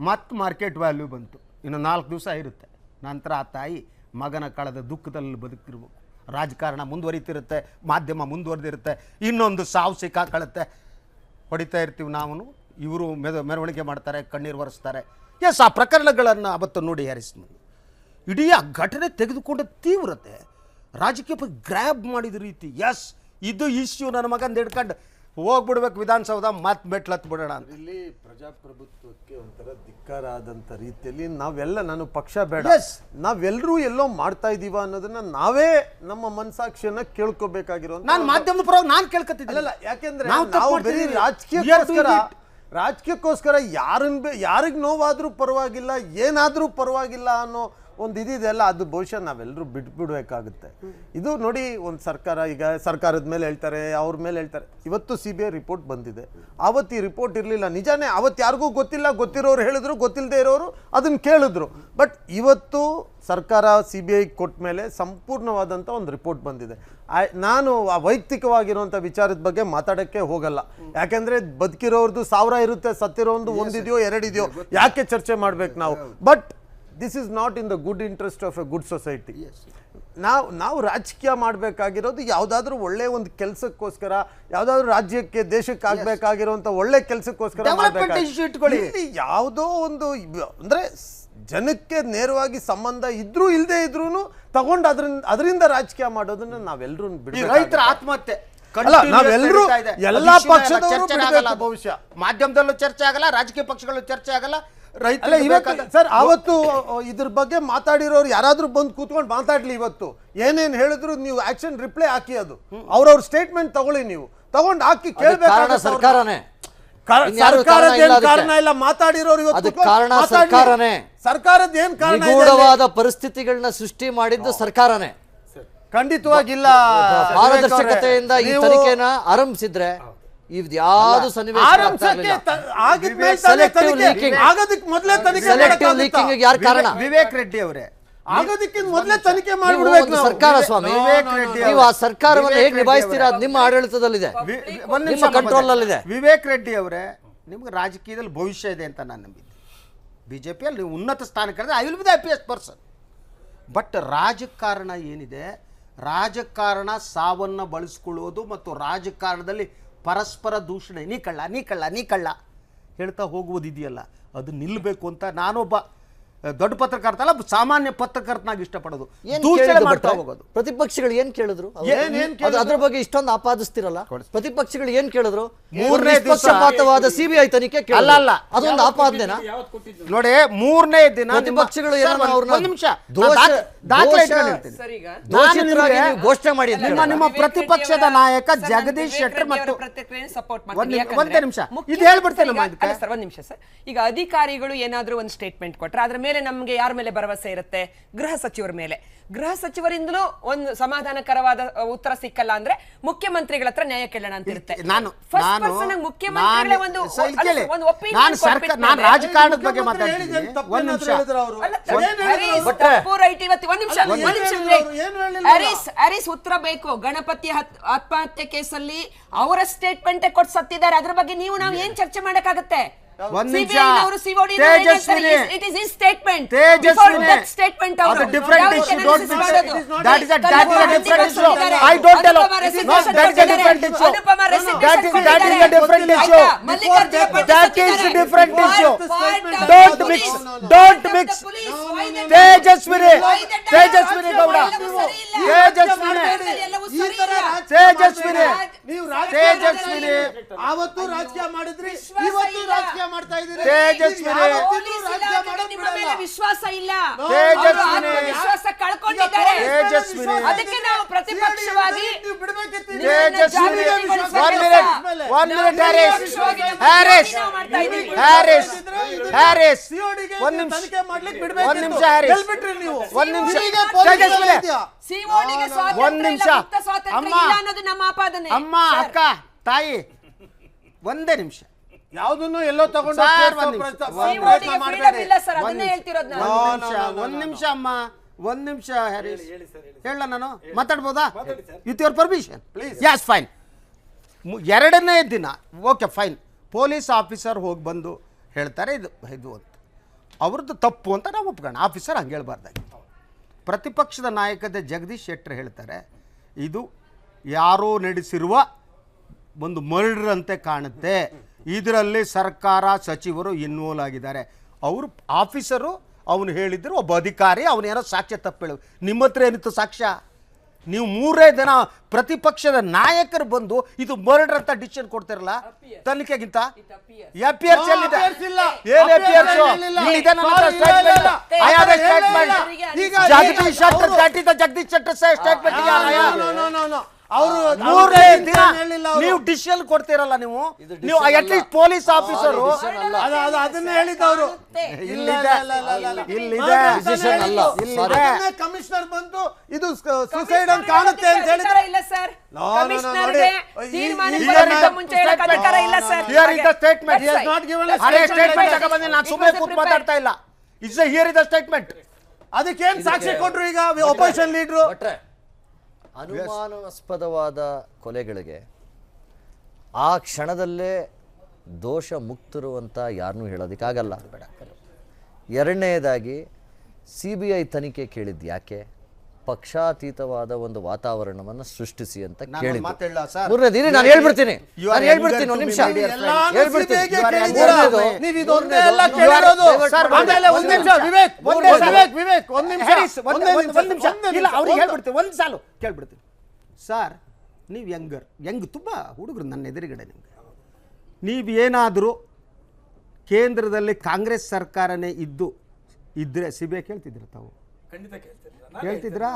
ಮತ್ತು ಮಾರ್ಕೆಟ್ ವ್ಯಾಲ್ಯೂ ಬಂತು. ಇನ್ನು 4 ದಿವಸ ಇರುತ್ತೆ. ನಂತರ ಆ ತಾಯಿ ಮಗನ ಕಳೆದ ದುಃಖದಲ್ಲಿ ಬದುಕಿರ್ಬೇಕು. ರಾಜಕಾರಣ ಮುಂದುವರಿತಿರುತ್ತೆ, ಮಾಧ್ಯಮ ಮುಂದುವರೆದಿರುತ್ತೆ, ಇನ್ನೊಂದು ಸಾವು ಸಿಕ್ಕಾಕೊಳ್ಳುತ್ತೆ, ಹೊಡಿತಾ ಇರ್ತೀವಿ ನಾವು. ಇವರು ಮೆರವಣಿಗೆ ಮಾಡ್ತಾರೆ, ಕಣ್ಣೀರು ಒರೆಸ್ತಾರೆ. ಎಸ್, ಆ ಪ್ರಕರಣಗಳನ್ನು ಅವತ್ತು ನೋಡಿ ಹ್ಯಾರಿಸ್ಮನ್ ಇಡೀ ಆ ಘಟನೆ ತೆಗೆದುಕೊಂಡ ತೀವ್ರತೆ, ರಾಜಕೀಯ ಗ್ರ್ಯಾಬ್ ಮಾಡಿದ ರೀತಿ. ಎಸ್, ಇದು ಇಶ್ಯೂ ನನ್ನ ಮಗಂದು ಹಿಡ್ಕೊಂಡು ಹೋಗ್ಬಿಡ್ಬೇಕು ವಿಧಾನಸೌಧ ಮತ್ತೆ ಮೆಟ್ಲತ್ ಬಿಡೋಣ ಅಂತ. ಇಲ್ಲಿ ಪ್ರಜಾಪ್ರಭುತ್ವಕ್ಕೆ ಒಂಥರ ಧಿಕ್ಕಾರ ಆದಂತ ರೀತಿಯಲ್ಲಿ ನಾವೆಲ್ಲ, ನಾನು ಪಕ್ಷ ಬೇಡ, ನಾವೆಲ್ಲರೂ ಎಲ್ಲೋ ಮಾಡ್ತಾ ಇದೀವ ಅನ್ನೋದನ್ನ ನಾವೇ ನಮ್ಮ ಮನಸಾಕ್ಷಿಯನ್ನ ಕೇಳ್ಕೋಬೇಕಾಗಿರುವಂತ. ನಾನು ಮಾಧ್ಯಮದ ಪರವಾಗಿ ನಾನು ಕೇಳ್ಕೊತಿದ್ದಿಲ್ಲ, ಯಾಕೆಂದ್ರೆ ನಾವು ಬರೀ ರಾಜಕೀಯಕ್ಕೋಸ್ಕರ ಯಾರಿಗ್ ನೋವಾದ್ರೂ ಪರವಾಗಿಲ್ಲ, ಏನಾದ್ರೂ ಪರವಾಗಿಲ್ಲ ಅನ್ನೋ ಒಂದು ಇದಿದೆಯಲ್ಲ, ಅದು ಬಹುಶಃ ನಾವೆಲ್ಲರೂ ಬಿಡ್ಬೇಕಾಗುತ್ತೆ. ಇದು ನೋಡಿ, ಒಂದು ಸರ್ಕಾರ, ಈಗ ಸರ್ಕಾರದ ಮೇಲೆ ಹೇಳ್ತಾರೆ, ಅವ್ರ ಮೇಲೆ ಹೇಳ್ತಾರೆ. ಇವತ್ತು CBI ರಿಪೋರ್ಟ್ ಬಂದಿದೆ, ಆವತ್ತು ಈ ರಿಪೋರ್ಟ್ ಇರಲಿಲ್ಲ, ನಿಜಾನೇ. ಅವತ್ತು ಯಾರಿಗೂ ಗೊತ್ತಿಲ್ಲ, ಗೊತ್ತಿರೋರು ಹೇಳಿದ್ರು, ಗೊತ್ತಿಲ್ಲದೆ ಇರೋರು ಅದನ್ನು ಕೇಳಿದ್ರು. ಬಟ್ ಇವತ್ತು ಸರ್ಕಾರ CBI ಕೊಟ್ಟ ಮೇಲೆ ಸಂಪೂರ್ಣವಾದಂಥ ಒಂದು ರಿಪೋರ್ಟ್ ಬಂದಿದೆ. ನಾನು ವೈಯಕ್ತಿಕವಾಗಿರುವಂಥ ವಿಚಾರದ ಬಗ್ಗೆ ಮಾತಾಡೋಕ್ಕೆ ಹೋಗಲ್ಲ, ಯಾಕೆಂದರೆ ಬದುಕಿರೋರ್ದು 1000 ಇರುತ್ತೆ, ಸತ್ತಿರೋದು ಒಂದಿದೆಯೋ ಎರಡಿದೆಯೋ, ಯಾಕೆ ಚರ್ಚೆ ಮಾಡ್ಬೇಕು ನಾವು? But this is not in the good interest of A good society. ನಾವು ರಾಜಕೀಯ ಮಾಡಬೇಕಾಗಿರೋದು ಯಾವುದಾದ್ರೂ ಒಳ್ಳೆ ಒಂದು ಕೆಲಸಕ್ಕೋಸ್ಕರ, ಯಾವುದಾದ್ರೂ ರಾಜ್ಯಕ್ಕೆ ದೇಶಕ್ಕೆ ಆಗಬೇಕಾಗಿರುವಂಥ ಒಳ್ಳೆ ಕೆಲಸಕ್ಕೋಸ್ಕರ ಯಾವುದೋ ಒಂದು, ಅಂದರೆ ಜನಕ್ಕೆ ನೇರವಾಗಿ ಸಂಬಂಧ ಇದ್ರೂ ಇಲ್ಲದೆ ಇದ್ರೂ ತಗೊಂಡು ಅದರಿಂದ ರಾಜಕೀಯ ಮಾಡೋದನ್ನ ನಾವೆಲ್ಲರೂ ಬಿಡಬೇಕು. ರೈತರ ಆತ್ಮಹತ್ಯೆ ನಾವೆಲ್ಲರೂ ಎಲ್ಲ ಪಕ್ಷದವರು ಬಹುಶಃ ಮಾಧ್ಯಮದಲ್ಲೂ ಚರ್ಚೆ ಆಗಲ್ಲ, ರಾಜಕೀಯ ಪಕ್ಷಗಳು ಚರ್ಚೆ ಆಗಲ್ಲ. ಸರ್, ಅವತ್ತು ಇದ್ರ ಬಗ್ಗೆ ಮಾತಾಡಿರೋರು ಯಾರಾದ್ರೂ ಬಂದು ಕೂತ್ಕೊಂಡು ಮಾತಾಡ್ಲಿ. ಇವತ್ತು ಏನೇನ್ ಹೇಳಿದ್ರು ನೀವು ಆಕ್ಷನ್ ರಿಪ್ಲೈ ಹಾಕಿ, ಅದು ಅವ್ರವ್ರ ಸ್ಟೇಟ್ಮೆಂಟ್ ತಗೊಳ್ಳಿ, ನೀವು ತಗೊಂಡು ಹಾಕಿ ಕೇಳಬೇಕು. ಸರ್ಕಾರನೇ ಕಾರಣ ಇಲ್ಲ, ಮಾತಾಡಿರೋರು ಇವತ್ತು ಸರ್ಕಾರನೇ, ಸರ್ಕಾರದ ಏನ್ ಕಾರಣ? ನಿಗೂಢವಾದ ಪರಿಸ್ಥಿತಿಗಳನ್ನ ಸೃಷ್ಟಿ ಮಾಡಿದ್ದು ಸರ್ಕಾರನೇ. ಖಂಡಿತವಾಗಿಲ್ಲ. ಪಾರದರ್ಶಕತೆಯಿಂದ ಈ ತನಿಖೆನ ಆರಂಭಿಸಿದ್ರೆ ಇವ್ಯಾವುದು ಯಾರು ಕಾರಣ? ವಿವೇಕ್ ರೆಡ್ಡಿ ಅವರೇ, ಆಗೋದಕ್ಕಿಂತ ಮೊದಲೇ ತನಿಖೆ ಮಾಡಿಬಿಡ್ಬೇಕು ಸರ್ಕಾರ. ಸ್ವಾಮಿ, ನೀವು ಆ ಸರ್ಕಾರವನ್ನು ಹೇಗೆ ನಿಭಾಯಿಸ್ತೀರಾ? ಅದು ನಿಮ್ಮ ಆಡಳಿತದಲ್ಲಿದೆ, ನಿಮ್ಮ ಕಂಟ್ರೋಲ್ ನಲ್ಲಿದೆ. ವಿವೇಕ್ ರೆಡ್ಡಿ ಅವರೇ, ನಿಮ್ಗೆ ರಾಜಕೀಯದಲ್ಲಿ ಭವಿಷ್ಯ ಇದೆ ಅಂತ ನಾನು ನಂಬಿದ್ದೆ. ಬಿಜೆಪಿಯಲ್ಲಿ ನೀವು ಉನ್ನತ ಸ್ಥಾನಕ್ಕೆ I will be the IPS person. But ರಾಜಕಾರಣ ಏನಿದೆ, ರಾಜಕಾರಣ ಸಾವನ್ನು ಬಳಸ್ಕೊಳ್ಳೋದು ಮತ್ತು ರಾಜಕಾರಣದಲ್ಲಿ ಪರಸ್ಪರ ದೂಷಣೆ, ನೀ ಕಳ್ಳ ಹೇಳ್ತಾ ಹೋಗುವುದಿದೆಯಲ್ಲ, ಅದು ನಿಲ್ಲಬೇಕು ಅಂತ ನಾನೊಬ್ಬ ದೊಡ್ಡ ಪತ್ರಕರ್ತ ಅಲ್ಲ, ಸಾಮಾನ್ಯ ಪತ್ರಕರ್ತನಾಗಿ ಇಷ್ಟಪಡೋದು. ಪ್ರತಿಪಕ್ಷಗಳು ಏನ್ ಕೇಳಿದ್ರು? ಅದ್ರ ಬಗ್ಗೆ ಇಷ್ಟೊಂದು ಆಪಾದಿಸ್ತಿರಲ್ಲ. ಪ್ರತಿಪಕ್ಷಗಳು ಏನ್ ಕೇಳಿದ್ರು? ಪಕ್ಷಪಾತವಾದ CBI ತನಿಖೆ ಅಲ್ಲ, ಅದೊಂದು ಆಪಾದನೆನಾ? ನೋಡಿ, ಮೂರನೇ ದಿನ ಪ್ರತಿಪಕ್ಷಗಳು ಘೋಷಣೆ ಮಾಡಿ. ನಿಮ್ಮ ಪ್ರತಿಪಕ್ಷದ ನಾಯಕ ಜಗದೀಶ್ ಶೆಟ್ಟರ್ ಮತ್ತು ಒಂದೇ ನಿಮಿಷ ಇದು ಹೇಳ್ಬಿಡ್ತೇನೆ. ಒಂದ್ ನಿಮಿಷ ಸರ್, ಈಗ ಅಧಿಕಾರಿಗಳು ಏನಾದ್ರೂ ಒಂದು ಸ್ಟೇಟ್ಮೆಂಟ್ ಕೊಟ್ರೆ ಅದ್ರ ಮೇಲೆ ನಮ್ಗೆ ಯಾರ ಮೇಲೆ ಭರವಸೆ ಇರುತ್ತೆ? ಗೃಹ ಸಚಿವರ ಮೇಲೆ. ಗೃಹ ಸಚಿವರಿಂದಲೂ ಒಂದು ಸಮಾಧಾನಕರವಾದ ಉತ್ತರ ಸಿಕ್ಕಲ್ಲ ಅಂದ್ರೆ ಮುಖ್ಯಮಂತ್ರಿಗಳ ಹತ್ರ ನ್ಯಾಯ ಕೇಳೋಣ ಅಂತ ಇರುತ್ತೆ. ನಾನು ರಾಜಕಾರಣದ ಬಗ್ಗೆ ಮಾತಾಡ್ತೀನಿ. ಹರೀಶ್ ಉತ್ತರ ಬೇಕು. ಗಣಪತಿ ಆತ್ಮಹತ್ಯೆ ಕೇಸಲ್ಲಿ ಅವರ ಸ್ಟೇಟ್ಮೆಂಟ್ ಕೊಟ್ಟು ಸತ್ತಿದ್ದಾರೆ, ಅದ್ರ ಬಗ್ಗೆ ನಾವು ಏನ್ ಚರ್ಚೆ ಮಾಡಕ್ಕಾಗತ್ತೆ? ಅವತ್ತು ರಾಜಕೀಯ ಮಾಡಿದ್ರಿ, ಮಾಡ್ತಾ ಇದ್ದೀರಿ. ವಿಶ್ವಾಸ ಇಲ್ಲ, ವಿಶ್ವಾಸ ಕಳ್ಕೊಂಡಿದ್ದಾರೆ. ಅದಕ್ಕೆ ನಾವು ಪ್ರತಿಪಕ್ಷವಾಗಿ ಅಮ್ಮ, ಅಕ್ಕ, ತಾಯಿ, ಒಂದೇ ನಿಮಿಷ, ಯಾವುದನ್ನು ಎಲ್ಲೋ ತಗೊಂಡು ಒಂದ್ ನಿಮಿಷ ಅಮ್ಮ, ಒಂದ್ ನಿಮಿಷ ಹರೀಶ್, ಹೇಳ, ನಾನು ಮಾತಾಡ್ಬೋದಾ? With your permission please. Yes, fine. ಎರಡನೇ ದಿನ ಓಕೆ ಫೈನ್, ಪೊಲೀಸ್ ಆಫೀಸರ್ ಹೋಗಿ ಬಂದು ಹೇಳ್ತಾರೆ ಇದು ಅಂತ, ಅವ್ರದ್ದು ತಪ್ಪು ಅಂತ ನಾವು ಒಪ್ಕೋಣ. ಆಫೀಸರ್ ಹಂಗೆ ಹೇಳ್ಬಾರ್ದಾಗಿತ್ತು. ಪ್ರತಿಪಕ್ಷದ ನಾಯಕದ ಜಗದೀಶ್ ಶೆಟ್ಟರ್ ಹೇಳ್ತಾರೆ ಇದು ಯಾರೋ ನಡೆಸಿರುವ ಒಂದು ಮರ್ಡರ್ ಅಂತೆ ಕಾಣುತ್ತೆ, ಇದರಲ್ಲಿ ಸರ್ಕಾರ ಸಚಿವರು ಇನ್ವಾಲ್ವ್ ಆಗಿದ್ದಾರೆ. ಅವರು ಆಫೀಸರು ಅವನು ಹೇಳಿದ್ರು, ಒಬ್ಬ ಅಧಿಕಾರಿ ಅವನೇನೋ ಸಾಕ್ಷ್ಯ ತಪ್ಪು ಹೇಳು. ನಿಮ್ಮ ಹತ್ರ ಏನಿತ್ತು ಸಾಕ್ಷ್ಯ? ನೀವು 3 ದಿನ ಪ್ರತಿಪಕ್ಷದ ನಾಯಕರು ಬಂದು ಇದು ಮರ್ಡರ್ ಅಂತ ಡಿಸಿಷನ್ ಕೊಡ್ತಿರಲ್ಲ ತನಿಖೆಗಿಂತ ಎಪಿಆರ್ಸ್ ಎಲ್ಲಿದೆ? ಏನ್ ಎಪಿಆರ್ಸ್? ಇಲ್ಲಿದೆ ನನ್ನ ಹತ್ರ statement. I have A statement. Jagadish Shettar, that is the Jagadish Shettar statement. ಅವರು 3 ದಿನ ನೀವು ಡಿಸಿಷನ್ ಕೊಡ್ತಿರಲ್ಲ. ನೀವು ಅಟ್ಲೀಸ್ಟ್ ಪೊಲೀಸ್ ಆಫೀಸರು ಅದನ್ನ ಹೇಳಿದವರು ಕಮಿಷನರ್ ಬಂದು ಇದು ಸುಸೈಡ್ ಅಂತ ಕಾಣುತ್ತೆ ಅಂತ ಹೇಳಿದ್ರೆ ಇಲ್ಲ ಸರ್, ಕಮಿಷನರ್ಗೆ ತೀರ್ಮಾನ ಮುಂಚೆ ಹೇಳಕ್ಕೆ ಅಧಿಕಾರ ಇಲ್ಲ sir. Here is the statement. He has not given a statement. ತಗೊಂಡು ನಾನು ಸುಮ್ಮನೆ ಕೂತು ಮಾತಾಡ್ತಾ ಇಲ್ಲ. Is here is the statement. ಅದಕ್ಕೆ ಏನು ಸಾಕ್ಷಿ ಕೊಟ್ರು ಈಗ ಅಪೋಸಿಷನ್ ಲೀಡರ್? ಅನುಮಾನಾಸ್ಪದವಾದ ಕೊಲೆಗಳಿಗೆ ಆ ಕ್ಷಣದಲ್ಲೇ ದೋಷ ಮುಕ್ತರು ಅಂತ ಯಾರನ್ನೂ ಹೇಳೋದಕ್ಕಾಗಲ್ಲ. ಎರಡನೇದಾಗಿ CBI ತನಿಖೆ ಕೇಳಿದ್ದು ಯಾಕೆ? ಪಕ್ಷಾತೀತವಾದ ಒಂದು ವಾತಾವರಣವನ್ನು ಸೃಷ್ಟಿಸಿ ಅಂತ ಕೇಳಿದ್ದು. ಮೂರನೇದು ನಾನು ಹೇಳ್ಬಿಡ್ತೀನಿ, ಒಂದು ನಿಮಿಷ ಕೇಳ್ಬಿಡ್ತೀನಿ ಸರ್. ನೀವು ಯಂಗ್ ತುಂಬ ಹುಡುಗರು ನನ್ನ ಎದುರುಗಡೆ. ನೀವು ಏನಾದರೂ ಕೇಂದ್ರದಲ್ಲಿ ಕಾಂಗ್ರೆಸ್ ಸರ್ಕಾರನೇ ಇದ್ದರೆ CBI ಕೇಳ್ತಿದ್ರು ತಾವು? ಕೇಳ್ತಿದ್ರಾ?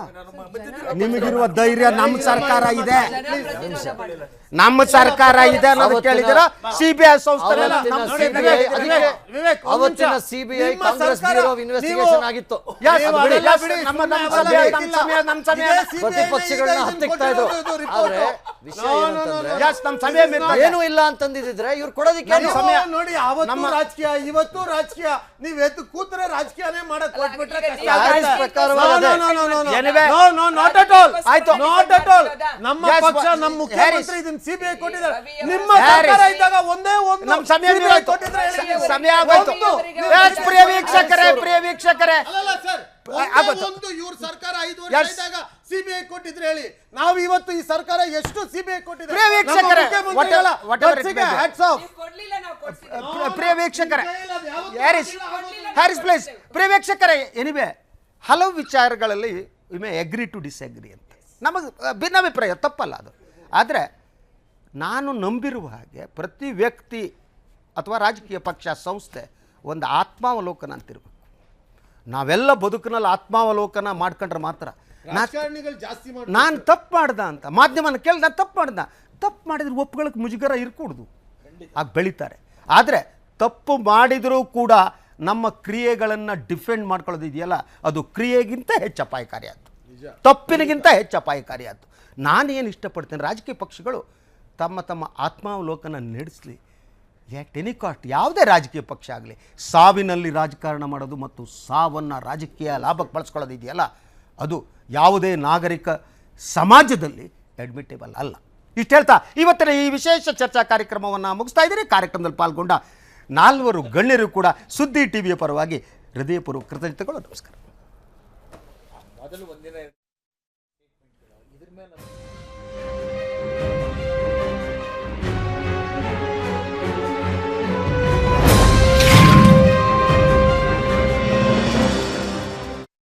ನಿಮಗಿರುವ ಧೈರ್ಯ ನಮ್ಮ ಸರ್ಕಾರ ಇದೆ, ನಮ್ಮ ಸರ್ಕಾರ ಇದೆ ಅನ್ನೋದು ಕೇಳಿದಿರ? CBI ಸಂಸ್ಥೆ ಅವತ್ತಿನ CBI ಕಾಂಗ್ರೆಸ್ ಬ್ಯೂರೋ ಇನ್ವೆಸ್ಟಿಗೇಷನ್ ಆಗಿತ್ತು. ಪ್ರತಿಪಕ್ಷಗಳನ್ನ ಹತ್ತಿಕ್ತಾ ಇದ್ರು. ಆದ್ರೆ ವಿಷಯ ಏನೂ ಇಲ್ಲ ಅಂತಂದಿದ್ರೆ ಇವ್ರು ಕೊಡೋದಿಕ್ಕೆ ನೋಡಿ. ಅವತ್ತು ರಾಜಕೀಯ, ಇವತ್ತು ರಾಜಕೀಯ. ನೀವ್ ಎದ್ದು ಕೂತ್ರೆ ರಾಜಕೀಯನೇ ಮಾಡಕ್ ಕೊಟ್ಬಿಟ್ರೆ ನಮ್ಮ ಪಕ್ಷ, ನಮ್ಮ ಮುಖ್ಯಮಂತ್ರಿ ಇದನ್ನ CBI ಕೊಟ್ಟಿದ್ದಾರೆ. ನಿಮ್ಮ ಸರ್ಕಾರ ಇದ್ದಾಗ ಒಂದೇ ಒಂದು ಸಮಯ ಆಗೋಯ್ತು. ಪ್ರಿಯ ವೀಕ್ಷಕರೇ, ಇವ್ರ ಸರ್ಕಾರ 5 ವರ್ಷ ಇದ್ದಾಗ CBI ಕೊಟ್ಟಿದ್ರೆ ಹೇಳಿ. ನಾವು ಇವತ್ತು ಈ ಸರ್ಕಾರ ಎಷ್ಟು CBI ಕೊಟ್ಟಿದ್ರೆ? ಪ್ರಿಯ ವೀಕ್ಷಕರೇ, ಎನಿವೆ ಹಲವು ವಿಚಾರಗಳಲ್ಲಿ we may agree to disagree ಅಂತ ನಮಗೆ ಭಿನ್ನಾಭಿಪ್ರಾಯ, ತಪ್ಪಲ್ಲ ಅದು. ಆದರೆ ನಾನು ನಂಬಿರುವ ಹಾಗೆ ಪ್ರತಿ ವ್ಯಕ್ತಿ ಅಥವಾ ರಾಜಕೀಯ ಪಕ್ಷ, ಸಂಸ್ಥೆ ಒಂದು ಆತ್ಮಾವಲೋಕನ ಅಂತಿರ್ಬೇಕು. ನಾವೆಲ್ಲ ಬದುಕಿನಲ್ಲಿ ಆತ್ಮಾವಲೋಕನ ಮಾಡ್ಕೊಂಡ್ರೆ ಮಾತ್ರ ನಾನು ತಪ್ಪು ಮಾಡ್ದ ಅಂತ ಮಾಧ್ಯಮನ ಕೇಳಿ ನಾನು ತಪ್ಪು ಮಾಡಿದ್ರೆ ಒಪ್ಪುಗಳಿಗೆ ಮುಜುಗರ ಇರ್ಕೂಡ್ದು, ಆಗ ಬೆಳೀತಾರೆ. ಆದರೆ ತಪ್ಪು ಮಾಡಿದರೂ ಕೂಡ ನಮ್ಮ ಕ್ರಿಯೆಗಳನ್ನು ಡಿಫೆಂಡ್ ಮಾಡ್ಕೊಳ್ಳೋದು ಇದೆಯಲ್ಲ, ಅದು ಕ್ರಿಯೆಗಿಂತ ಹೆಚ್ಚು ಅಪಾಯಕಾರಿಯಾದ್ದು, ತಪ್ಪಿನಗಿಂತ ಹೆಚ್ಚು ಅಪಾಯಕಾರಿಯಾದ್ದು. ನಾನೇನು ಇಷ್ಟಪಡ್ತೇನೆ, ರಾಜಕೀಯ ಪಕ್ಷಗಳು ತಮ್ಮ ಆತ್ಮಾವಲೋಕನ ನಡೆಸಲಿ. ಎಟ್ ಎನಿ ಕಾಸ್ಟ್, ಯಾವುದೇ ರಾಜಕೀಯ ಪಕ್ಷ ಆಗಲಿ, ಸಾವಿನಲ್ಲಿ ರಾಜಕಾರಣ ಮಾಡೋದು ಮತ್ತು ಸಾವನ್ನು ರಾಜಕೀಯ ಲಾಭಕ್ಕೆ ಬಳಸ್ಕೊಳ್ಳೋದು ಇದೆಯಲ್ಲ, ಅದು ಯಾವುದೇ ನಾಗರಿಕ ಸಮಾಜದಲ್ಲಿ ಅಡ್ಮಿಟೇಬಲ್ ಅಲ್ಲ. ಇಷ್ಟು ಹೇಳ್ತಾ ಇವತ್ತಿನ ಈ ವಿಶೇಷ ಚರ್ಚಾ ಕಾರ್ಯಕ್ರಮವನ್ನು ಮುಗಿಸ್ತಾ ಇದ್ದೀರಿ. ಕಾರ್ಯಕ್ರಮದಲ್ಲಿ ಪಾಲ್ಗೊಂಡ 4 ಗಣ್ಯರು ಕೂಡ ಸುದ್ದಿ ಟಿವಿಯ ಪರವಾಗಿ ಹೃದಯಪೂರ್ವಕ ಕೃತಜ್ಞತೆಗಳು. ನಮಸ್ಕಾರ.